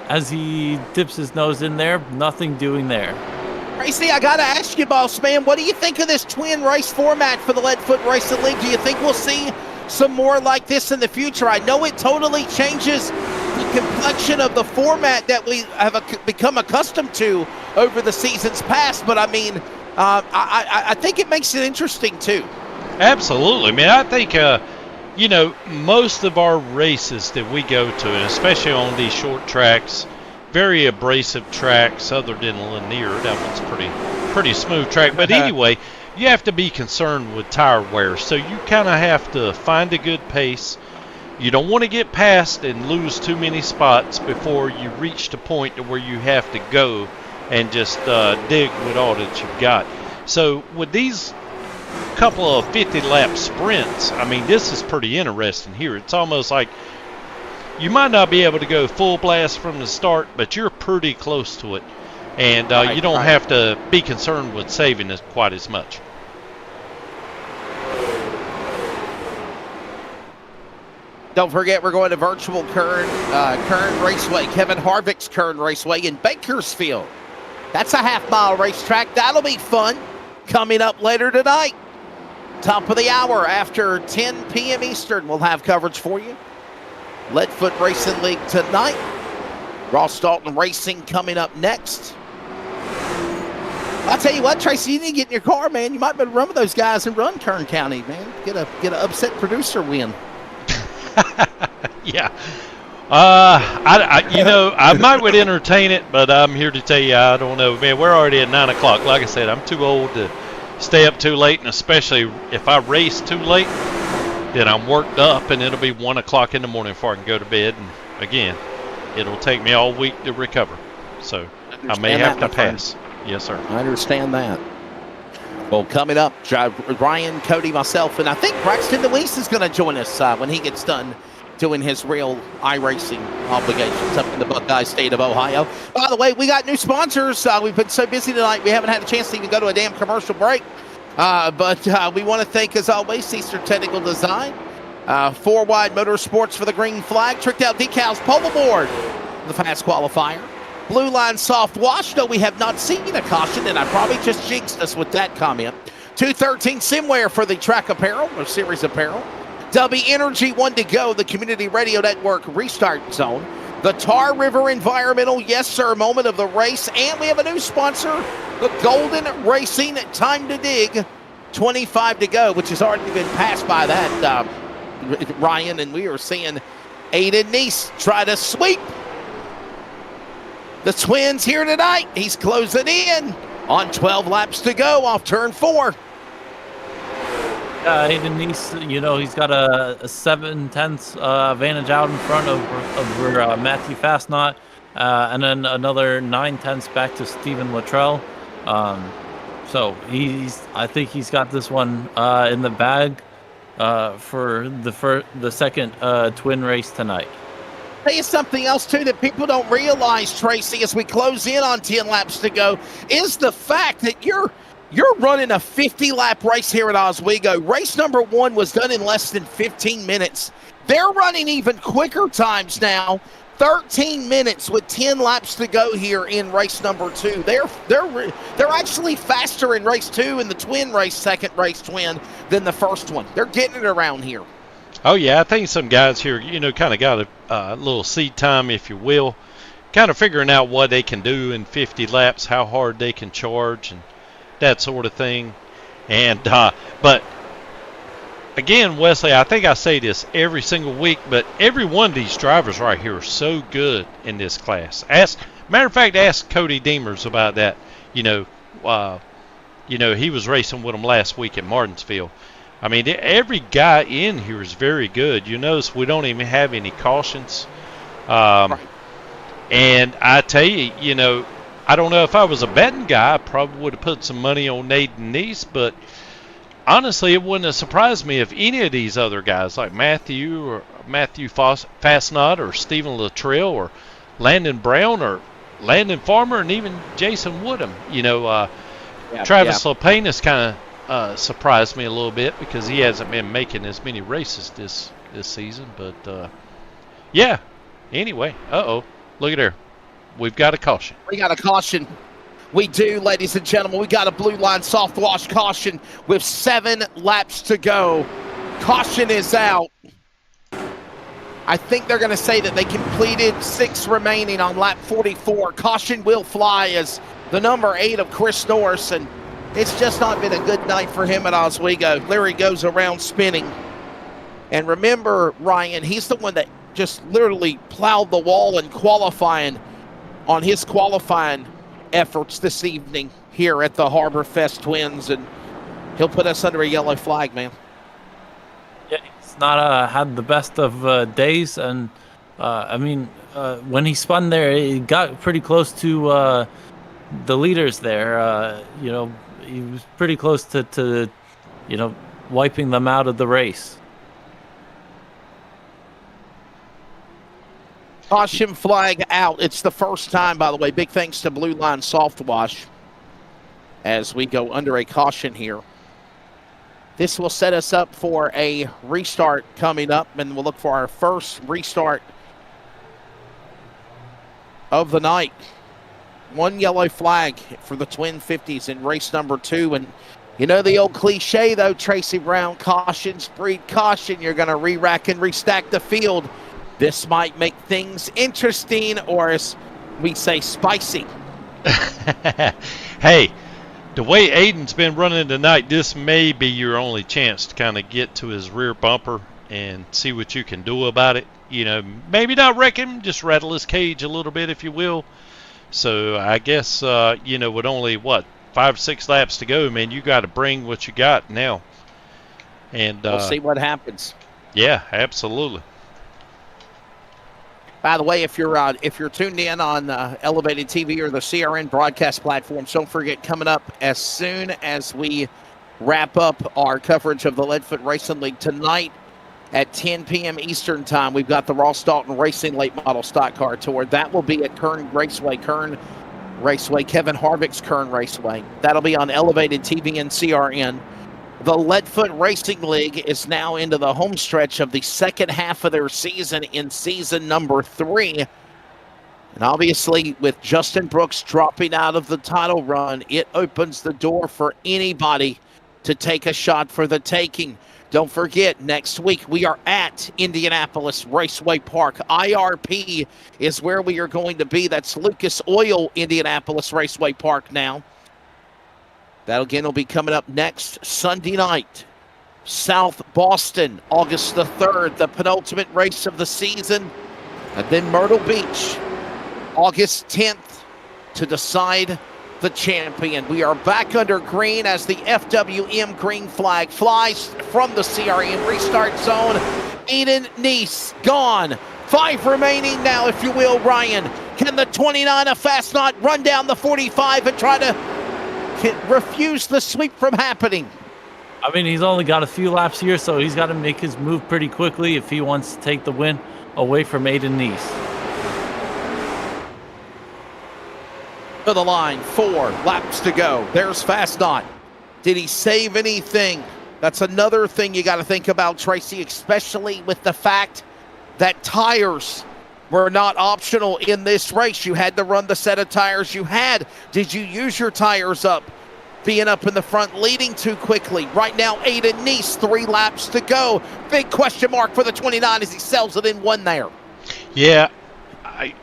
Speaker 2: As he dips his nose in there, nothing doing there.
Speaker 1: Tracy, I got to ask you, boss man, what do you think of this twin race format for the Leadfoot Racing League? Do you think we'll see some more like this in the future? I know it totally changes the complexion of the format that we have become accustomed to over the seasons past, but I mean, I think it makes it interesting too.
Speaker 3: Absolutely, man. I think, most of our races that we go to, and especially on these short tracks, very abrasive tracks other than Lanier. That one's pretty smooth track. But anyway, you have to be concerned with tire wear. So you kind of have to find a good pace. You don't want to get past and lose too many spots before you reach the point to where you have to go and just dig with all that you've got. So with these couple of 50-lap sprints, I mean, this is pretty interesting here. It's almost like you might not be able to go full blast from the start, but you're pretty close to it. And you don't have to be concerned with saving it quite as much.
Speaker 1: Don't forget, we're going to virtual Kern Raceway, Kevin Harvick's Kern Raceway in Bakersfield. That's a half-mile racetrack. That'll be fun. Coming up later tonight. Top of the hour after 10 p.m. Eastern, we'll have coverage for you. Leadfoot Racing League tonight. Ross Dalton Racing coming up next. I'll tell you what, Tracy, you need to get in your car, man. You might better run with those guys and run Kern County, man. Get an upset producer win.
Speaker 3: Yeah. I might would entertain it, but I'm here to tell you I don't know. Man, we're already at 9 o'clock. Like I said, I'm too old to stay up too late, and especially if I race too late, then I'm worked up, and it'll be 1 o'clock in the morning before I can go to bed. And again, it'll take me all week to recover. So I may have to pass. Yes, sir.
Speaker 1: I understand that. Well, coming up, Ryan, Cody, myself, and I think Braxton DeWeese is going to join us when he gets done doing his real iRacing obligations up in the Buckeye State of Ohio. By the way, we got new sponsors. We've been so busy tonight, we haven't had a chance to even go to a damn commercial break. But we want to thank, as always, Eastern Technical Design, Four wide Motorsports for the green flag. Tricked out decals, pole aboard. The fast qualifier. Blue line soft wash. No, we have not seen a caution, and I probably just jinxed us with that comment. 213 Simware for the track apparel or series apparel. W Energy 1 to go. The Community Radio Network restart zone. The Tar River Environmental, yes sir, moment of the race. And we have a new sponsor, the Golden Racing Time to Dig. 25 to go, which has already been passed by that, Ryan, and we are seeing Aiden Neese try to sweep the twins here tonight. He's closing in on 12 laps to go off turn 4.
Speaker 2: Aiden Neese, he's got a 7/10 advantage out in front over Matthew Fastnot, and then another 9/10 back to Stephen Luttrell. So I think he's got this one in the bag for the second twin race tonight.
Speaker 1: Tell you something else too that people don't realize, Tracy, as we close in on 10 laps to go, is the fact that you're running a 50-lap race here at Oswego. Race number 1 was done in less than 15 minutes. They're running even quicker times now. 13 minutes with 10 laps to go here in race number 2. They're actually faster in race 2 in the twin race, second race twin, than the first one. They're getting it around here.
Speaker 3: Oh, yeah, I think some guys here, kind of got a little seat time, if you will, kind of figuring out what they can do in 50 laps, how hard they can charge, and that sort of thing. And but again, Wesley, I think I say this every single week, but every one of these drivers right here are so good in this class. Matter of fact, ask Cody Deemers about that. He was racing with them last week at Martinsville. I mean, every guy in here is very good. You notice we don't even have any cautions. Right. And I tell you, I don't know if I was a betting guy, I probably would have put some money on Aiden Neese, but honestly, it wouldn't have surprised me if any of these other guys, like Matthew Fastnot or Stephen Luttrell or Landon Brown or Landon Farmer and even Jason Woodham. Travis Lapine has kind of surprised me a little bit because he hasn't been making as many races this season. But, anyway, look at there. We've got a caution.
Speaker 1: We got a caution. We do, ladies and gentlemen. We got a blue line soft wash caution with 7 laps to go. Caution is out. I think they're going to say that they completed 6 remaining on lap 44. Caution will fly as the number 8 of Chris Norris, and it's just not been a good night for him at Oswego. Larry goes around spinning. And remember, Ryan, he's the one that just literally plowed the wall in qualifying on his qualifying efforts this evening here at the Harbor Fest Twins, and he'll put us under a yellow flag, man.
Speaker 2: Yeah, he's not had the best of days, and when he spun there, he got pretty close to the leaders there. He was pretty close to wiping them out of the race.
Speaker 1: Caution flag out. It's the first time, by the way. Big thanks to Blue Line Soft Wash as we go under a caution here. This will set us up for a restart coming up, and we'll look for our first restart of the night. 1 yellow flag for the Twin 50s in race number 2. And the old cliche, though, Tracy Brown, cautions breed caution. You're going to re-rack and restack the field. This might make things interesting, or as we say, spicy.
Speaker 3: Hey, the way Aiden's been running tonight, this may be your only chance to kind of get to his rear bumper and see what you can do about it. Maybe not wreck him, just rattle his cage a little bit, if you will. So I guess, with only, 5-6 laps to go, man, you got to bring what you got now. And
Speaker 1: we'll see what happens.
Speaker 3: Yeah, absolutely.
Speaker 1: By the way, if you're tuned in on Elevated TV or the CRN broadcast platforms, don't forget, coming up as soon as we wrap up our coverage of the Leadfoot Racing League tonight at 10 p.m. Eastern Time, we've got the Ross Dalton Racing Late Model Stock Car Tour. That will be at Kern Raceway, Kevin Harvick's Kern Raceway. That'll be on Elevated TV and CRN. The Leadfoot Racing League is now into the home stretch of the second half of their season in season number 3. And obviously, with Justin Brooks dropping out of the title run, it opens the door for anybody to take a shot for the taking. Don't forget, next week we are at Indianapolis Raceway Park. IRP is where we are going to be. That's Lucas Oil Indianapolis Raceway Park now. That again will be coming up next Sunday night. South Boston, August the 3rd, the penultimate race of the season. And then Myrtle Beach, August 10th, to decide the champion. We are back under green as the FWM green flag flies from the CRM restart zone. Aiden Neese gone. 5 remaining now, if you will, Ryan. Can the 29 of Fastnot run down the 45 and try to refuse the sweep from happening?
Speaker 2: I mean, he's only got a few laps here, so he's got to make his move pretty quickly if he wants to take the win away from Aiden Neese.
Speaker 1: To the line, 4 laps to go. There's Fastnot. Did he save anything? That's another thing you got to think about, Tracy, especially with the fact that tires were not optional in this race. You had to run the set of tires you had. Did you use your tires up? Being up in the front, leading too quickly. Right now, Aiden Neese, 3 laps to go. Big question mark for the 29 as he sells it in 1 there.
Speaker 3: Yeah,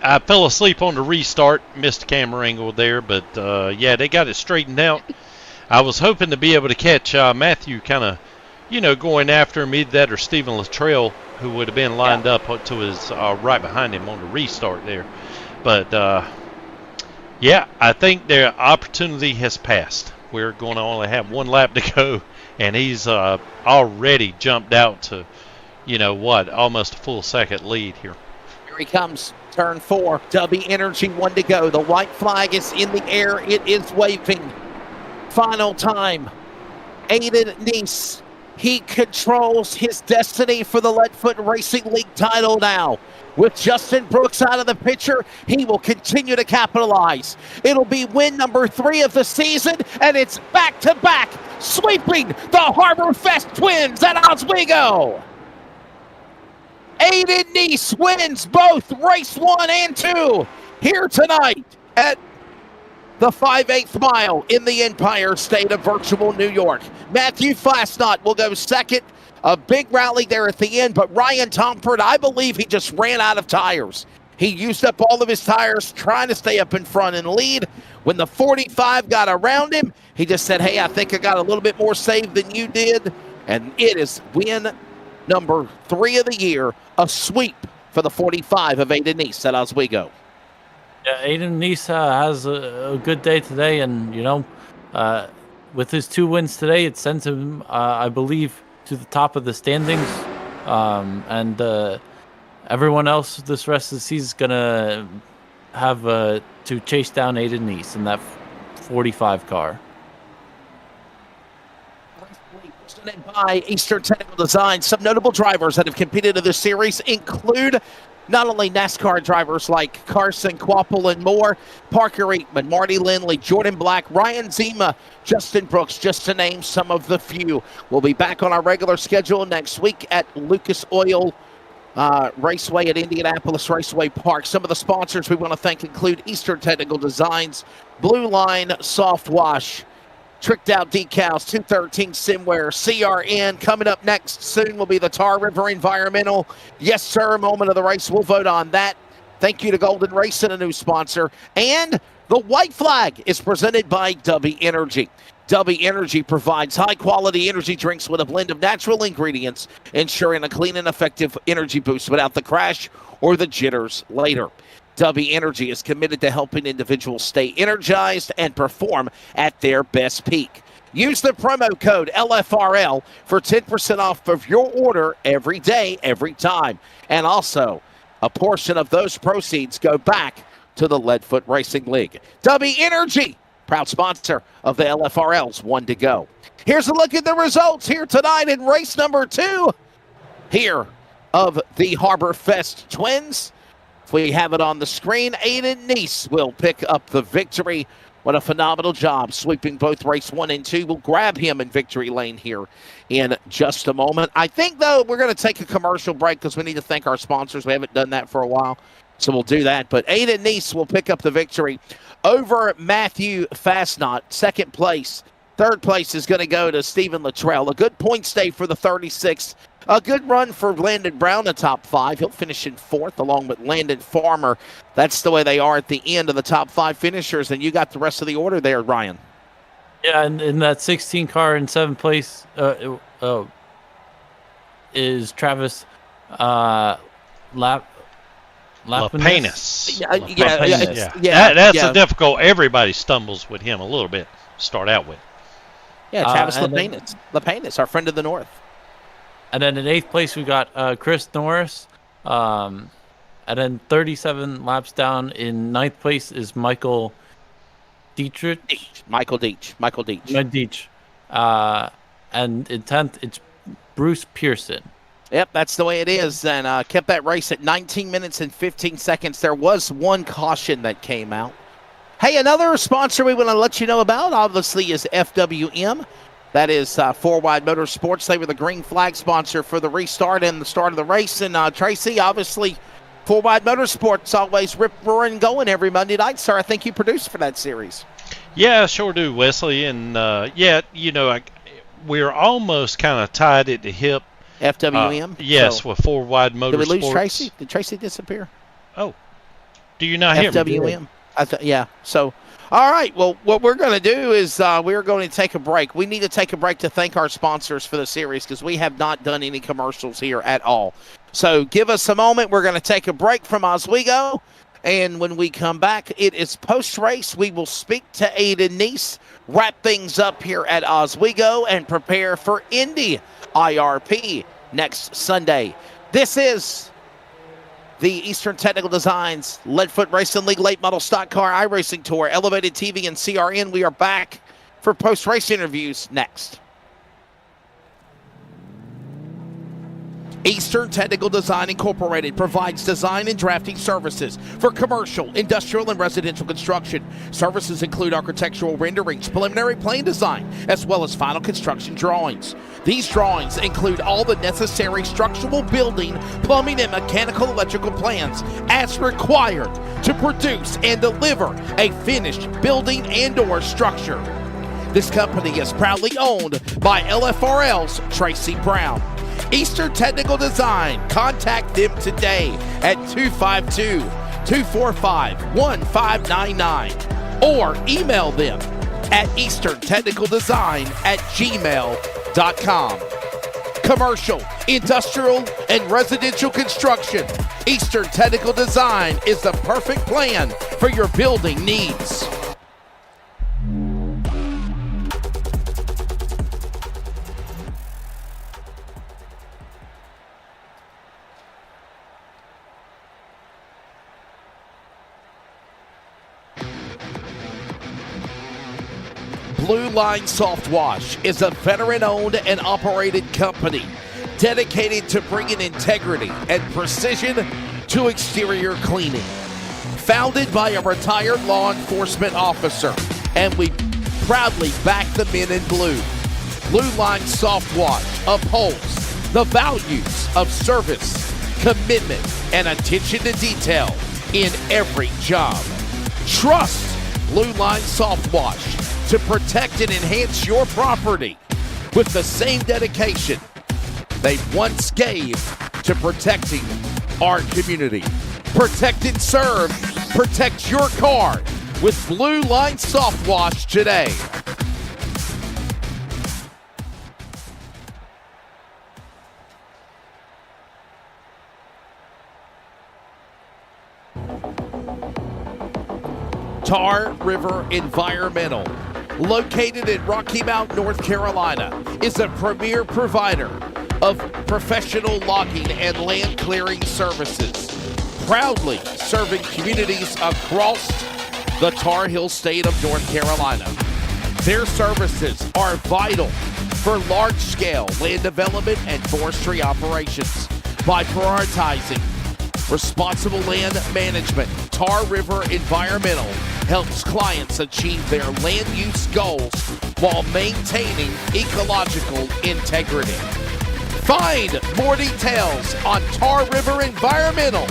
Speaker 3: I fell asleep on the restart, missed the camera angle there, but yeah, they got it straightened out. I was hoping to be able to catch Matthew kind of, going after him, either that or Stephen Luttrell, who would have been lined up to his right behind him on the restart there. But yeah, I think their opportunity has passed. We're going to only have 1 lap to go, and he's already jumped out to, almost a full second lead here.
Speaker 1: Here he comes, turn 4, W Energy, 1 to go. The white flag is in the air, it is waving. Final time, Aiden Neese. He controls his destiny for the Leadfoot Racing League title now. With Justin Brooks out of the picture, he will continue to capitalize. It'll be win number 3 of the season, and it's back-to-back, sweeping the Harbor Fest Twins at Oswego. Aiden Neese wins both race 1 and 2 here tonight at the 5/8 mile in the Empire State of Virtual New York. Matthew Fastnot will go second. A big rally there at the end, but Ryan Tomford, I believe he just ran out of tires. He used up all of his tires trying to stay up in front and lead. When the 45 got around him, he just said, hey, I think I got a little bit more saved than you did. And it is win number 3 of the year, a sweep for the 45 of Aiden Neese at Oswego.
Speaker 2: Yeah, Aiden Neese has a good day today, and, with his 2 wins today, it sends him, I believe, to the top of the standings, and everyone else this rest of the season is going to have to chase down Aiden Neese in that 45 car.
Speaker 1: Presented by Eastern Technical Design. Some notable drivers that have competed in this series include not only NASCAR drivers like Carson Quapple and more, Parker Eatman, Marty Lindley, Jordan Black, Ryan Zima, Justin Brooks, just to name some of the few. We'll be back on our regular schedule next week at Lucas Oil Raceway at Indianapolis Raceway Park. Some of the sponsors we want to thank include Eastern Technical Designs, Blue Line Soft Wash, Tricked Out Decals, 213 Simware, CRN. Coming up next soon will be the Tar River Environmental. Yes, sir, moment of the race. We'll vote on that. Thank you to Golden Racing, a new sponsor. And the white flag is presented by W Energy. W Energy provides high-quality energy drinks with a blend of natural ingredients, ensuring a clean and effective energy boost without the crash or the jitters later. W Energy is committed to helping individuals stay energized and perform at their best peak. Use the promo code LFRL for 10% off of your order every day, every time. And also, a portion of those proceeds go back to the Leadfoot Racing League. W Energy, proud sponsor of the LFRL's 1 to go. Here's a look at the results here tonight in race number 2 here of the Harbor Fest Twins. If we have it on the screen, Aiden Neese will pick up the victory What a phenomenal job sweeping both race 1 and 2. We'll grab him in victory lane here in just a moment. I think, though, we're going to take a commercial break because we need to thank our sponsors. We haven't done that for a while, so we'll do that. But Aiden Neese will pick up the victory over Matthew Fastnot, second place. Third place is going to go to Stephen Luttrell. A good points day for the 36th. A good run for Landon Brown, the top 5. He'll finish in 4th along with Landon Farmer. That's the way they are at the end of the top 5 finishers. And you got the rest of the order there, Ryan.
Speaker 2: Yeah, and in that 16 car in 7th place is Travis Lapanis.
Speaker 3: That's a difficult. Everybody stumbles with him a little bit to start out with.
Speaker 1: Yeah, Travis Lapanis, our friend of the North.
Speaker 2: And then in 8th place, we got Chris Norris. And then 37 laps down in 9th place is Michael Dietrich.
Speaker 1: Michael Deitch.
Speaker 2: And in 10th, it's Bruce Pearson.
Speaker 1: Yep, that's the way it is. And kept that race at 19 minutes and 15 seconds. There was one caution that came out. Hey, another sponsor we want to let you know about, obviously, is FWM. That is 4 Wide Motorsports. They were the green flag sponsor for the restart and the start of the race. And Tracy, obviously, 4 Wide Motorsports always roaring going every Monday night. Sir, I think you produced for that series.
Speaker 3: Yeah, I sure do, Wesley. And, we're almost kind of tied at the hip.
Speaker 1: FWM?
Speaker 3: Yes, with 4 Wide Motorsports.
Speaker 1: Did we lose Tracy? Did Tracy disappear?
Speaker 3: Oh. Do you not hear me?
Speaker 1: FWM. Yeah, so... All right, well, what we're going to do is we're going to take a break. We need to take a break to thank our sponsors for the series because we have not done any commercials here at all. So give us a moment. We're going to take a break from Oswego, and when we come back, it is post-race. We will speak to Aiden Neese, wrap things up here at Oswego, and prepare for Indy IRP next Sunday. This is the Eastern Technical Designs Leadfoot Racing League Late Model Stock Car iRacing Tour, Elevated TV and CRN. We are back for post-race interviews next. Eastern Technical Design Incorporated provides design and drafting services for commercial, industrial, and residential construction. Services include architectural renderings, preliminary plan design, as well as final construction drawings. These drawings include all the necessary structural, building, plumbing, and mechanical electrical plans as required to produce and deliver a finished building and/or structure. This company is proudly owned by LFRL's Tracy Brown. Eastern Technical Design. Contact them today at 252-245-1599 or email them at easterntechnicaldesign@gmail.com. Commercial, industrial, and residential construction. Eastern Technical Design is the perfect plan for your building needs. Blue Line Soft Wash is a veteran-owned and operated company dedicated to bringing integrity and precision to exterior cleaning. Founded by a retired law enforcement officer, and we proudly back the men in blue. Blue Line Soft Wash upholds the values of service, commitment, and attention to detail in every job. Trust Blue Line Soft Wash to protect and enhance your property with the same dedication they once gave to protecting our community. Protect and serve. Protect your car with Blue Line Soft Wash today. Tar River Environmental, located in Rocky Mount, North Carolina, is a premier provider of professional logging and land clearing services, proudly serving communities across the Tar Heel state of North Carolina. Their services are vital for large-scale land development and forestry operations by prioritizing responsible land management, Tar River Environmental helps clients achieve their land use goals while maintaining ecological integrity. Find more details on Tar River Environmental,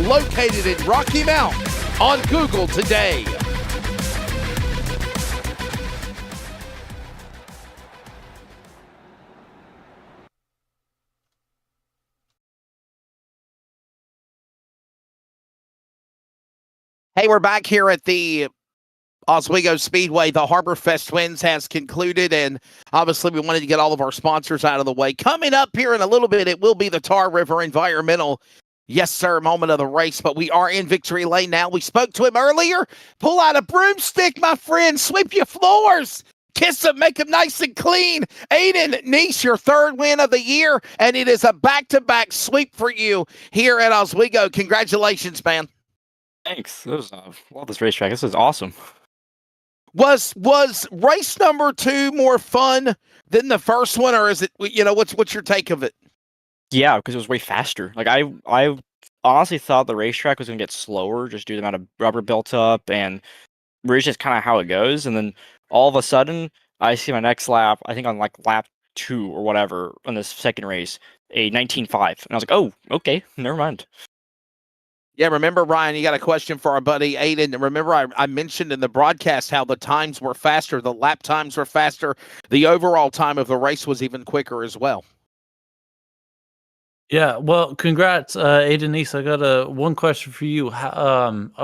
Speaker 1: located in Rocky Mount, on Google today. Hey, we're back here at the Oswego Speedway. The Harbor Fest Twins has concluded, and obviously we wanted to get all of our sponsors out of the way. Coming up here in a little bit, it will be the Tar River Environmental, yes sir, moment of the race, but we are in victory lane now. We spoke to him earlier. Pull out a broomstick, my friend. Sweep your floors. Kiss them, make them nice and clean. Aiden Neese, your third win of the year, and it is a back-to-back sweep for you here at Oswego. Congratulations, man.
Speaker 4: Thanks. It was, love this racetrack. This is awesome.
Speaker 1: Was race number 2 more fun than the first one, or is it, what's your take of it?
Speaker 4: Yeah, because it was way faster. Like I honestly thought the racetrack was gonna get slower just due to the amount of rubber built up, and it's just kind of how it goes. And then all of a sudden, I see my next lap. I think on like lap 2 or whatever on this second race, a 19.5, and I was like, oh, okay, never mind.
Speaker 1: Yeah, remember, Ryan, you got a question for our buddy Aiden. Remember, I mentioned in the broadcast how the times were faster, the lap times were faster, the overall time of the race was even quicker as well.
Speaker 2: Yeah, well, congrats, Aiden Neese. I got one question for you.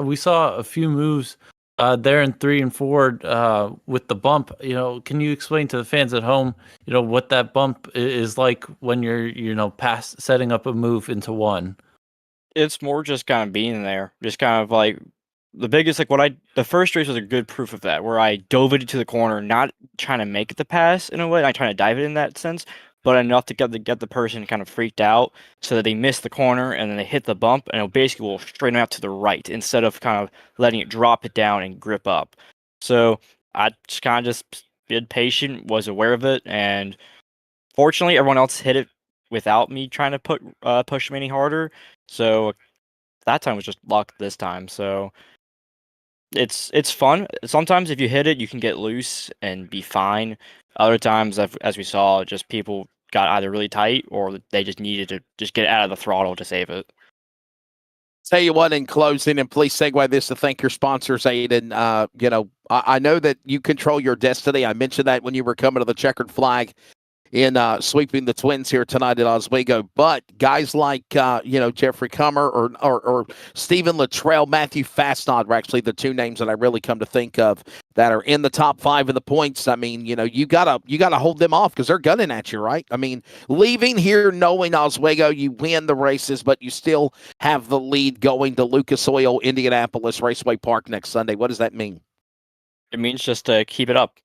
Speaker 2: We saw a few moves there in 3 and 4 with the bump. Can you explain to the fans at home, what that bump is like when you're, past setting up a move into 1?
Speaker 4: It's more just kind of being there, just kind of like the biggest, like the first race was a good proof of that, where I dove it into the corner, not trying to make it the pass in a way, not trying to dive it in that sense, but enough to get the person kind of freaked out so that they miss the corner and then they hit the bump and it basically will straighten out to the right instead of kind of letting it drop it down and grip up. So I just kind of just been patient, was aware of it, and fortunately everyone else hit it without me trying to push them any harder. So that time was just luck this time. So it's fun. Sometimes if you hit it, you can get loose and be fine. Other times, as we saw, just people got either really tight or they just needed to just get out of the throttle to save it.
Speaker 1: Tell you what, in closing, and please segue this to thank your sponsors, Aiden. I know that you control your destiny. I mentioned that when you were coming to the checkered flag in sweeping the Twins here tonight at Oswego. But guys like, Jeffrey Comer or Stephen Luttrell, Matthew Fastnod were actually the 2 names that I really come to think of that are in the top 5 of the points. I mean, you gotta hold them off because they're gunning at you, right? I mean, leaving here knowing Oswego, you win the races, but you still have the lead going to Lucas Oil, Indianapolis Raceway Park next Sunday. What does that mean?
Speaker 4: It means just to keep it up.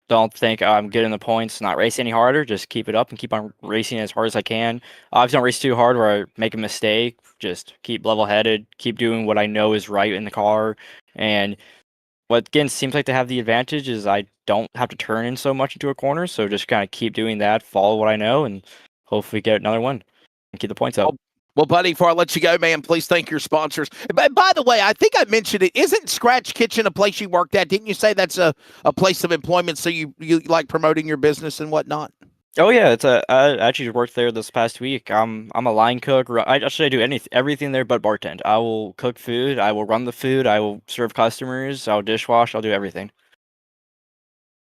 Speaker 4: Don't think I'm getting the points, not race any harder. Just keep it up and keep on racing as hard as I can. Obviously, don't race too hard where I make a mistake. Just keep level-headed, keep doing what I know is right in the car. And what, again, seems like to have the advantage is I don't have to turn in so much into a corner. So just kind of keep doing that, follow what I know, and hopefully get another one and keep the points up.
Speaker 1: Well, buddy, before I let you go, man, please thank your sponsors. By the way, I think I mentioned it. Isn't Scratch Kitchen a place you worked at? Didn't you say that's a place of employment, so you like promoting your business and whatnot?
Speaker 4: Oh, yeah. I actually worked there this past week. I'm a line cook. I do everything there but bartend. I will cook food. I will run the food. I will serve customers. I'll dishwash. I'll do everything.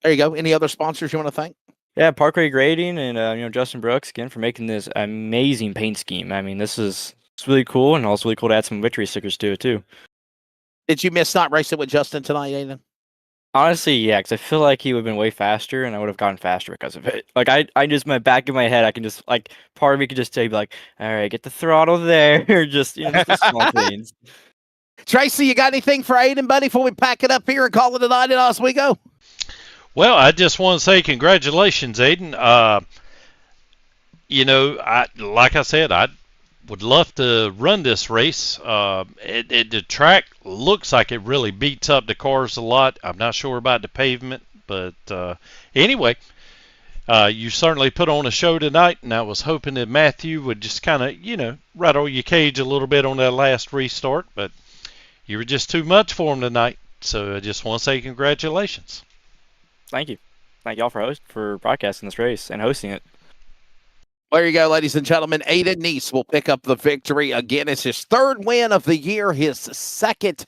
Speaker 1: There you go. Any other sponsors you want to thank?
Speaker 4: Yeah, Parkway Grading and Justin Brooks again for making this amazing paint scheme. I mean, it's really cool, and also really cool to add some victory stickers to it too.
Speaker 1: Did you miss not racing with Justin tonight, Aiden?
Speaker 4: Honestly, yeah, because I feel like he would have been way faster, and I would have gotten faster because of it. Like I just my back of my head, I can just part of me could just say like, all right, get the throttle there, just just the small things.
Speaker 1: Tracy, you got anything for Aiden, buddy, before we pack it up here and call it a night at Oswego?
Speaker 3: Well, I just want to say congratulations, Aiden. Like I said, I would love to run this race. The track looks like it really beats up the cars a lot. I'm not sure about the pavement, but anyway, You certainly put on a show tonight, and I was hoping that Matthew would just kind of, rattle your cage a little bit on that last restart, but you were just too much for him tonight. So I just want to say congratulations.
Speaker 4: Thank you. Thank y'all for broadcasting this race and hosting it.
Speaker 1: There you go, ladies and gentlemen. Aiden Neese will pick up the victory again. It's his third win of the year, his second.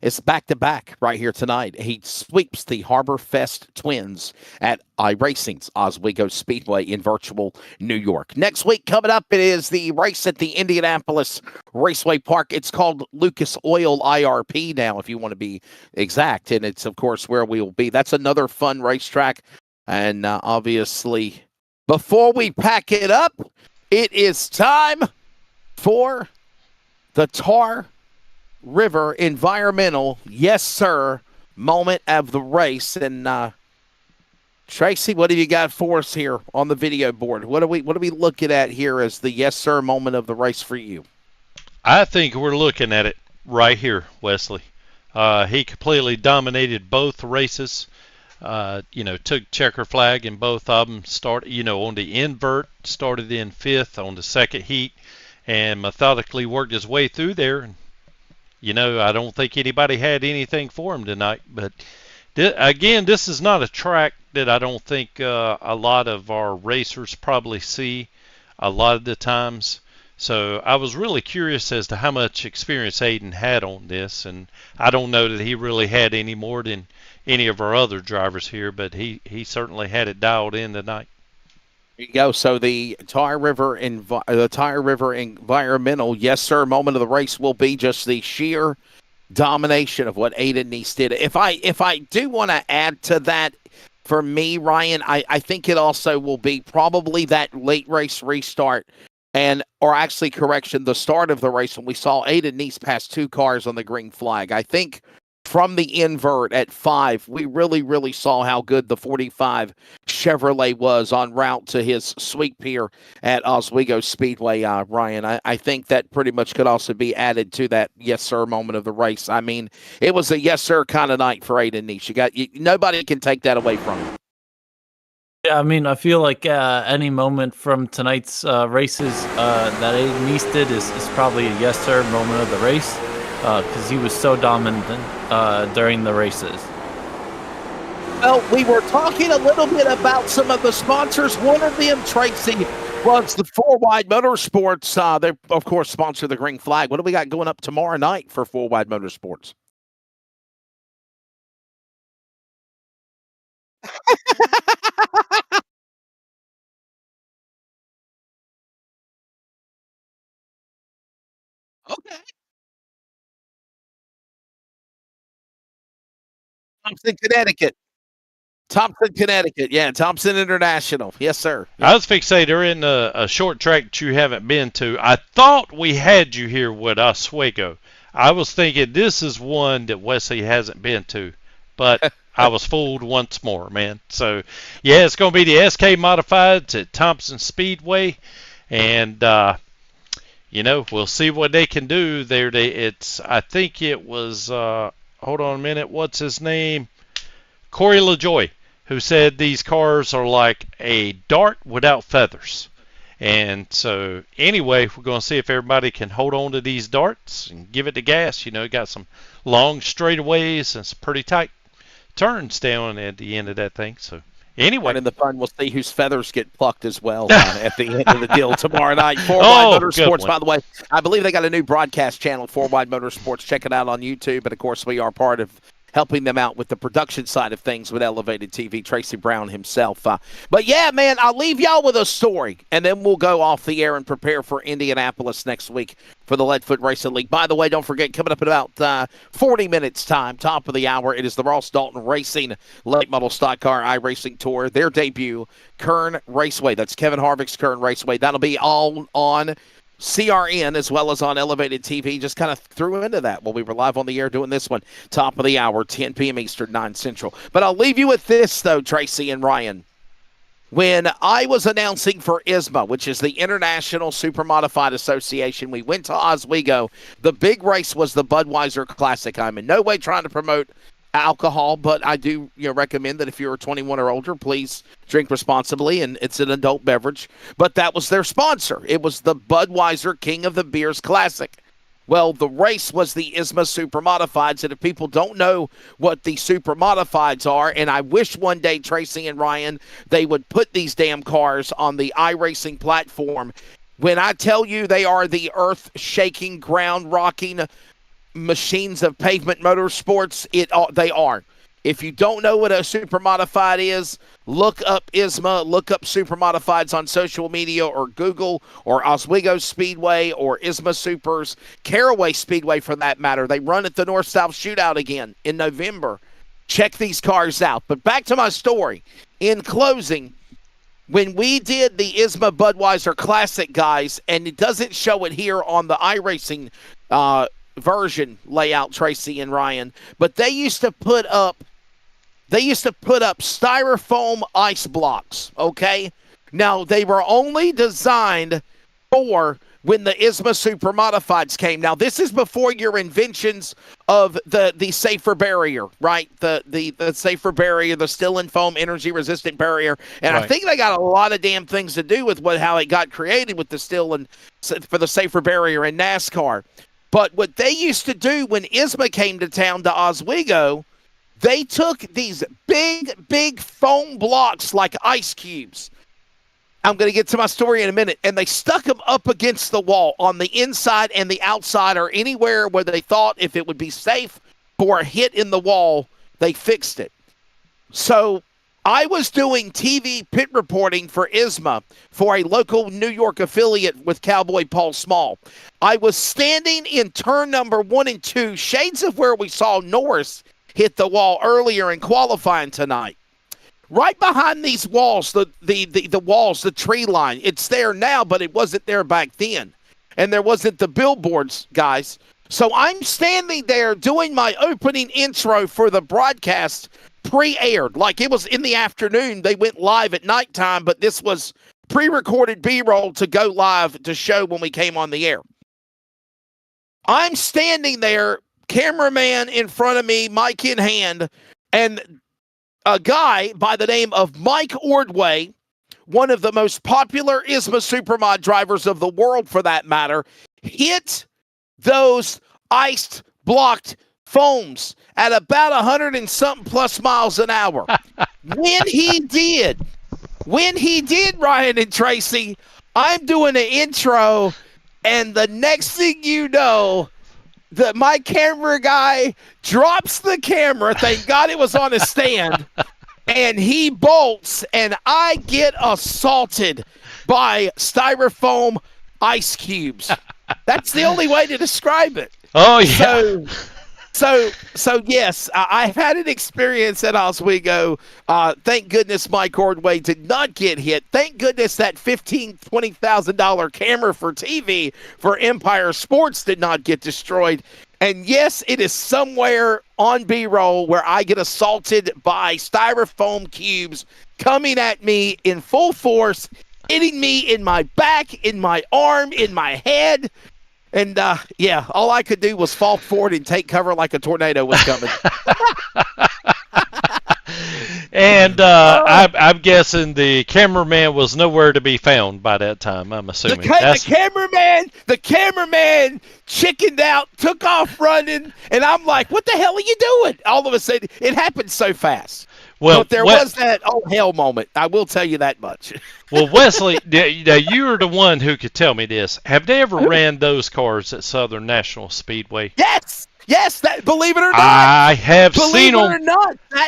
Speaker 1: It's back-to-back right here tonight. He sweeps the Harbor Fest Twins at Iracing's Oswego Speedway in virtual New York. Next week coming up, it is the race at the Indianapolis Raceway Park. It's called Lucas Oil IRP now, if you want to be exact, and it's, of course, where we will be. That's another fun racetrack, and obviously, before we pack it up, it is time for the Tar River environmental, yes sir, moment of the race. And Tracy, what have you got for us here on the video board? What are we looking at here as the yes sir moment of the race for you?
Speaker 3: I think we're looking at it right here, Wesley. He completely dominated both races. Took checker flag in both of them. Started, on the invert, started in fifth on the second heat, and methodically worked his way through there. And I don't think anybody had anything for him tonight. But again, this is not a track that I don't think a lot of our racers probably see a lot of the times. So I was really curious as to how much experience Aiden had on this, and I don't know that he really had any more than any of our other drivers here, but he certainly had it dialed in tonight.
Speaker 1: There you go. So the Tar River environmental yes sir moment of the race will be just the sheer domination of what Aiden Neese did. If I do want to add to that, for me, Ryan, I think it also will be probably that late race restart, the start of the race when we saw Aiden Neese pass two cars on the green flag. I think from the invert at 5, we really, really saw how good the 45 Chevrolet was en route to his sweep here at Oswego Speedway, Ryan. I think that pretty much could also be added to that yes, sir moment of the race. I mean, it was a yes, sir kind of night for Aiden Neese. Nobody can take that away from him.
Speaker 2: Yeah, I mean, I feel like any moment from tonight's races that Aiden Neese did is probably a yes, sir moment of the race. Because he was so dominant during the races.
Speaker 1: Well, we were talking a little bit about some of the sponsors. One of them, Tracy, was the 4 Wide Motorsports. They, of course, sponsor the green flag. What do we got going up tomorrow night for 4 Wide Motorsports? Okay. Thompson, Connecticut. Yeah, Thompson International. Yes, sir. Yeah.
Speaker 3: I was fixated. They're in a short track that you haven't been to. I thought we had you here with Oswego. I was thinking this is one that Wesley hasn't been to, but I was fooled once more, man. So, yeah, it's going to be the SK Modifieds at Thompson Speedway, and we'll see what they can do there. I think it was. Hold on a minute. What's his name? Corey LaJoy, who said these cars are like a dart without feathers. And so, anyway, we're going to see if everybody can hold on to these darts and give it the gas. Got some long straightaways and some pretty tight turns down at the end of that thing. So, anyway.
Speaker 1: And in the fun, we'll see whose feathers get plucked as well at the end of the deal tomorrow night. 4 Wide Motorsports, by the way. I believe they got a new broadcast channel, 4 Wide Motorsports. Check it out on YouTube. And, of course, we are part of helping them out with the production side of things with Elevated TV, Tracy Brown himself. But, yeah, man, I'll leave y'all with a story, and then we'll go off the air and prepare for Indianapolis next week for the Leadfoot Racing League. By the way, don't forget, coming up in about 40 minutes' time, top of the hour, it is the Ross Dalton Racing Late Model Stock Car iRacing Tour, their debut, Kern Raceway. That's Kevin Harvick's Kern Raceway. That'll be all on CRN as well as on Elevated TV. Just kind of threw into that while we were live on the air doing this one. Top of the hour, 10 p.m. Eastern, 9 Central. But I'll leave you with this, though, Tracy and Ryan. When I was announcing for ISMA, which is the International Super Modified Association, we went to Oswego. The big race was the Budweiser Classic. I'm in no way trying to promote alcohol, but I do recommend that if you're 21 or older, please drink responsibly, and it's an adult beverage. But that was their sponsor. It was the Budweiser King of the Beers Classic. Well, the race was the ISMA Super Modifieds, and if people don't know what the Super Modifieds are, and I wish one day, Tracy and Ryan, they would put these damn cars on the iRacing platform. When I tell you they are the earth-shaking, ground-rocking machines of pavement motorsports, they are. If you don't know what a Super Modified is, look up ISMA, look up Super Modifieds on social media or Google, or Oswego Speedway or ISMA Supers, Caraway Speedway for that matter. They run at the North-South Shootout again in November. Check these cars out. But back to my story. In closing, when we did the ISMA Budweiser Classic, guys, and it doesn't show it here on the iRacing version layout, Tracy and Ryan, but they used to put up styrofoam ice blocks, okay? Now, they were only designed for when the ISMA Super Modifieds came. Now, this is before your inventions of the safer barrier, right? The safer barrier, the still and foam energy-resistant barrier. And right. I think they got a lot of damn things to do with how it got created with the still and for the safer barrier in NASCAR. But what they used to do when ISMA came to town to Oswego, they took these big foam blocks like ice cubes. I'm going to get to my story in a minute. And they stuck them up against the wall on the inside and the outside, or anywhere where they thought if it would be safe for a hit in the wall, they fixed it. So I was doing TV pit reporting for ISMA for a local New York affiliate with Cowboy Paul Small. I was standing in turn number 1 and 2, shades of where we saw Norris hit the wall earlier in qualifying tonight. Right behind these walls, the walls, the tree line, it's there now, but it wasn't there back then. And there wasn't the billboards, guys. So I'm standing there doing my opening intro for the broadcast pre-aired. Like it was in the afternoon. They went live at nighttime, but this was pre-recorded B-roll to go live to show when we came on the air. I'm standing there, cameraman in front of me, mic in hand, and a guy by the name of Mike Ordway, one of the most popular ISMA Supermod drivers of the world for that matter, hit those iced blocked foams at about 100 and something plus miles an hour. When he did, Ryan and Tracy, I'm doing an intro, and the next thing you know, my camera guy drops the camera. Thank God it was on a stand. And he bolts, and I get assaulted by styrofoam ice cubes. That's the only way to describe it.
Speaker 3: Oh, yeah.
Speaker 1: So yes, I've had an experience at Oswego. Thank goodness Mike Ordway did not get hit. Thank goodness that $15,000-$20,000 camera for TV for Empire Sports did not get destroyed. And yes, it is somewhere on B-roll where I get assaulted by styrofoam cubes coming at me in full force, hitting me in my back, in my arm, in my head. And, yeah, all I could do was fall forward and take cover like a tornado was coming.
Speaker 3: And I'm guessing the cameraman was nowhere to be found by that time, I'm assuming.
Speaker 1: The cameraman chickened out, took off running, and I'm like, what the hell are you doing? All of a sudden, it happened so fast. Well, but there was that oh hell moment. I will tell you that much.
Speaker 3: Well, Wesley, now you're the one who could tell me this. Have they ever ran those cars at Southern National Speedway?
Speaker 1: Yes. That, believe it or not,
Speaker 3: I have seen them.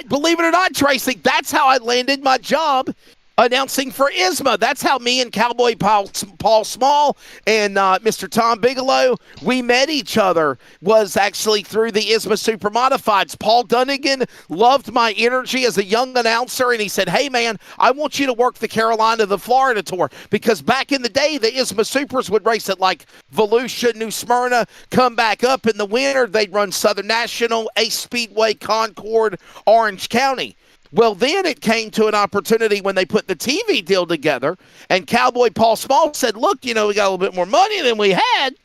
Speaker 1: Believe it or not, Tracy, that's how I landed my job announcing for ISMA. That's how me and Cowboy Paul Small and Mr. Tom Bigelow, we met each other, was actually through the ISMA Super Modifieds. Paul Dunnigan loved my energy as a young announcer, and he said, hey, man, I want you to work the Carolina, the Florida tour, because back in the day, the ISMA Supers would race at like Volusia, New Smyrna, come back up in the winter. They'd run Southern National, Ace Speedway, Concord, Orange County. Well, then it came to an opportunity when they put the TV deal together, and Cowboy Paul Small said, look, we got a little bit more money than we had.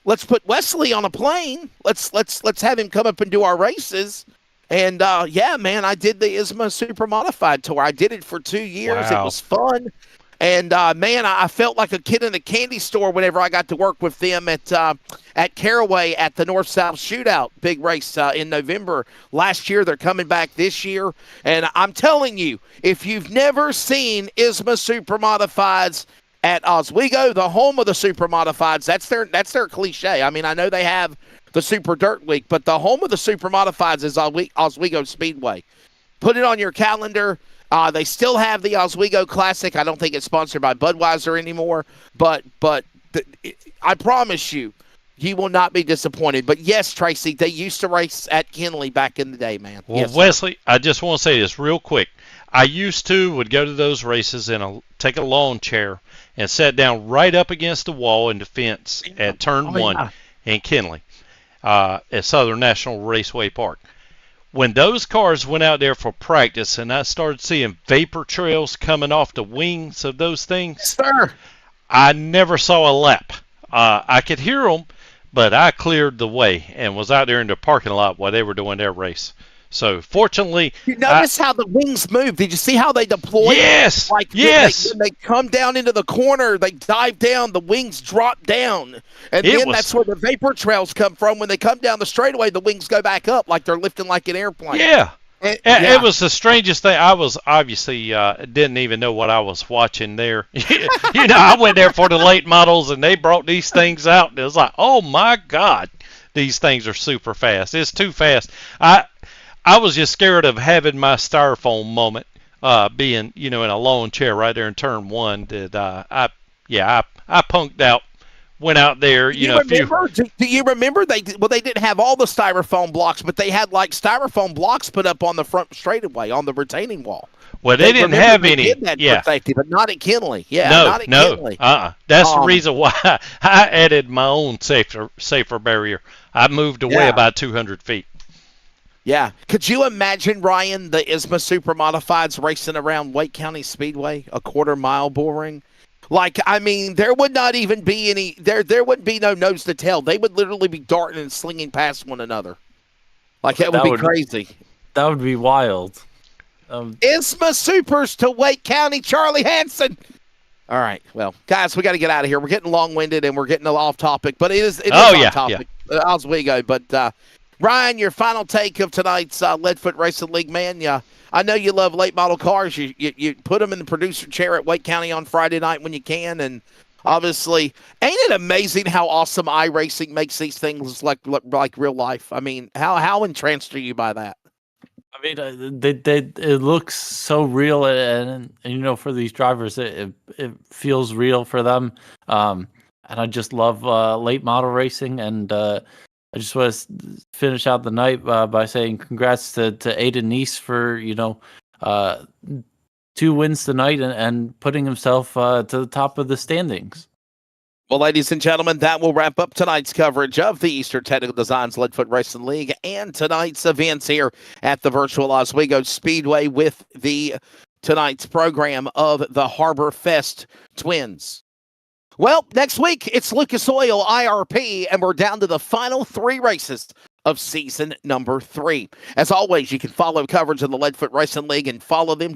Speaker 1: Let's put Wesley on a plane. Let's have him come up and do our races. And yeah, man, I did the ISMA Super Modified Tour. I did it for 2 years.
Speaker 3: Wow.
Speaker 1: It was fun. And man, I felt like a kid in a candy store whenever I got to work with them at Caraway at the North-South Shootout big race in November last year. They're coming back this year. And I'm telling you, if you've never seen ISMA Super Modifieds at Oswego, the home of the Super Modifieds, that's their cliche. I mean, I know they have the Super Dirt Week, but the home of the Super Modifieds is Oswego Speedway. Put it on your calendar. They still have the Oswego Classic. I don't think it's sponsored by Budweiser anymore, but I promise you, you will not be disappointed. But yes, Tracy, they used to race at Kinley back in the day, man.
Speaker 3: Well,
Speaker 1: yes,
Speaker 3: Wesley, I just want to say this real quick. I would go to those races and take a lawn chair and sit down right up against the wall in the fence at Turn 1 in Kinley at Southern National Raceway Park. When those cars went out there for practice and I started seeing vapor trails coming off the wings of those things,
Speaker 1: sir,
Speaker 3: I never saw a lap. I could hear them, but I cleared the way and was out there in the parking lot while they were doing their race. So, fortunately,
Speaker 1: you notice how the wings move. Did you see how they deploy?
Speaker 3: Yes.
Speaker 1: Like
Speaker 3: yes.
Speaker 1: When they come down into the corner, they dive down, the wings drop down. And that's where the vapor trails come from. When they come down the straightaway, the wings go back up like they're lifting like an airplane.
Speaker 3: Yeah. It was the strangest thing. I was obviously didn't even know what I was watching there. I went there for the late models, and they brought these things out, and it was like, oh, my God, these things are super fast. It's too fast. I was just scared of having my styrofoam moment, being, in a lawn chair right there in Turn 1. That I punked out, went out there. Do
Speaker 1: you remember they didn't have all the styrofoam blocks, but they had like styrofoam blocks put up on the front straightaway on the retaining wall.
Speaker 3: Well, they didn't have any.
Speaker 1: Did that for safety, but not at Kinley. Yeah,
Speaker 3: no,
Speaker 1: not at
Speaker 3: no.
Speaker 1: Kinley.
Speaker 3: That's the reason why I added my own safer barrier. I moved away about 200 feet.
Speaker 1: Yeah. Could you imagine, Ryan, the ISMA Super Modifieds racing around Wake County Speedway, a quarter-mile bull ring? Like, I mean, there would not even be any – there wouldn't be no nose to tail. They would literally be darting and slinging past one another. Like, that would be crazy.
Speaker 2: That would be wild.
Speaker 1: ISMA Supers to Wake County, Charlie Hansen. All right. Well, guys, we got to get out of here. We're getting long-winded and we're getting off topic, but it is on topic. Oswego, but Ryan, your final take of tonight's Leadfoot Racing League, man. Yeah, I know you love late model cars. You put them in the producer chair at Wake County on Friday night when you can, and obviously, ain't it amazing how awesome iRacing makes these things like real life? I mean, how entranced are you by that?
Speaker 2: I mean, it looks so real, and for these drivers, it feels real for them. And I just love late model racing, and I just want to finish out the night by saying congrats to Aiden Neese for 2 wins tonight and putting himself to the top of the standings.
Speaker 1: Well, ladies and gentlemen, that will wrap up tonight's coverage of the Eastern Technical Designs Leadfoot Racing League and tonight's events here at the virtual Oswego Speedway with tonight's program of the Harbor Fest Twins. Well, next week, it's Lucas Oil IRP, and we're down to the final 3 races of season number 3. As always, you can follow coverage of the Leadfoot Racing League and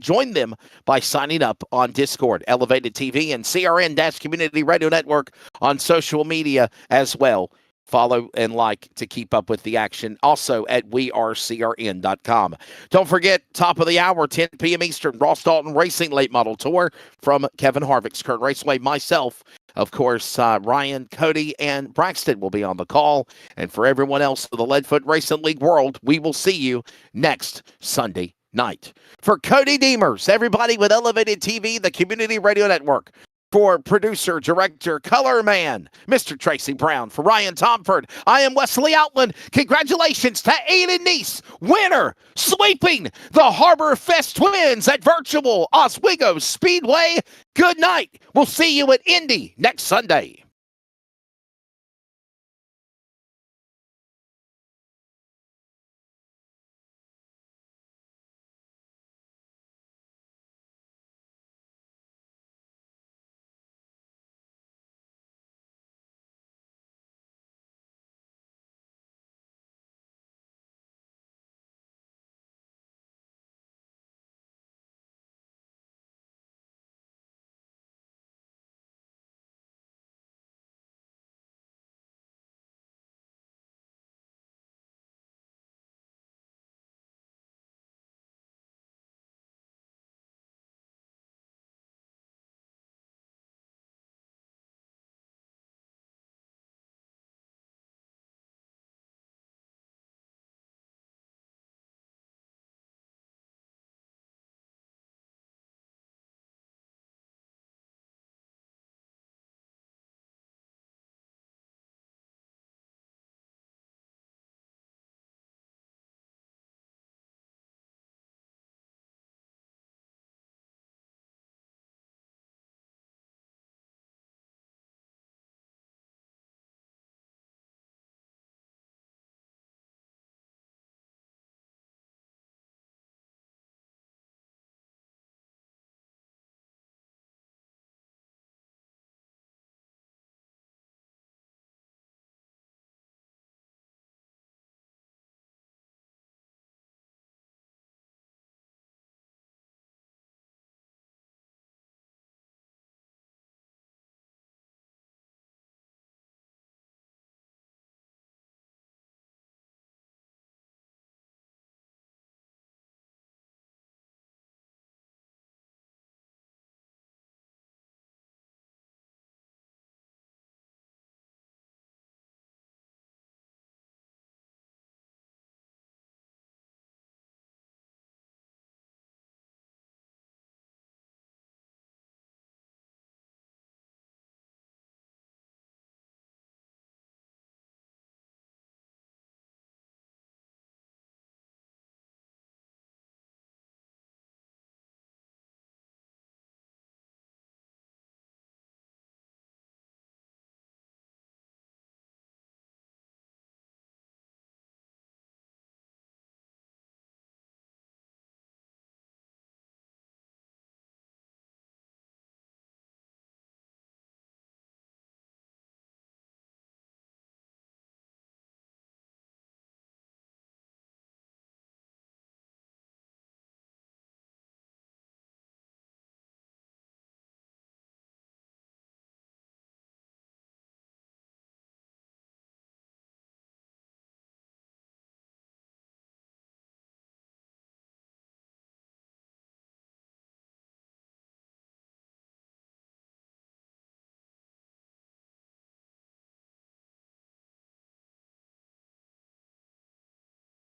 Speaker 1: join them by signing up on Discord, Elevated TV, and CRN-Community Radio Network on social media as well. Follow and like to keep up with the action. Also at wearecrn.com. Don't forget, top of the hour, 10 p.m. Eastern, Ross Dalton Racing Late Model Tour from Kevin Harvick's Kern Raceway. Myself, of course, Ryan, Cody, and Braxton will be on the call. And for everyone else in the Leadfoot Racing League world, we will see you next Sunday night. For Cody Deemers, everybody with Elevated TV, the Community Radio Network, for producer, director, color man, Mr. Tracy Brown. For Ryan Tomford, I am Wesley Outland. Congratulations to Aiden Neese, winner, sweeping the Harbor Fest Twins at virtual Oswego Speedway. Good night. We'll see you at Indy next Sunday.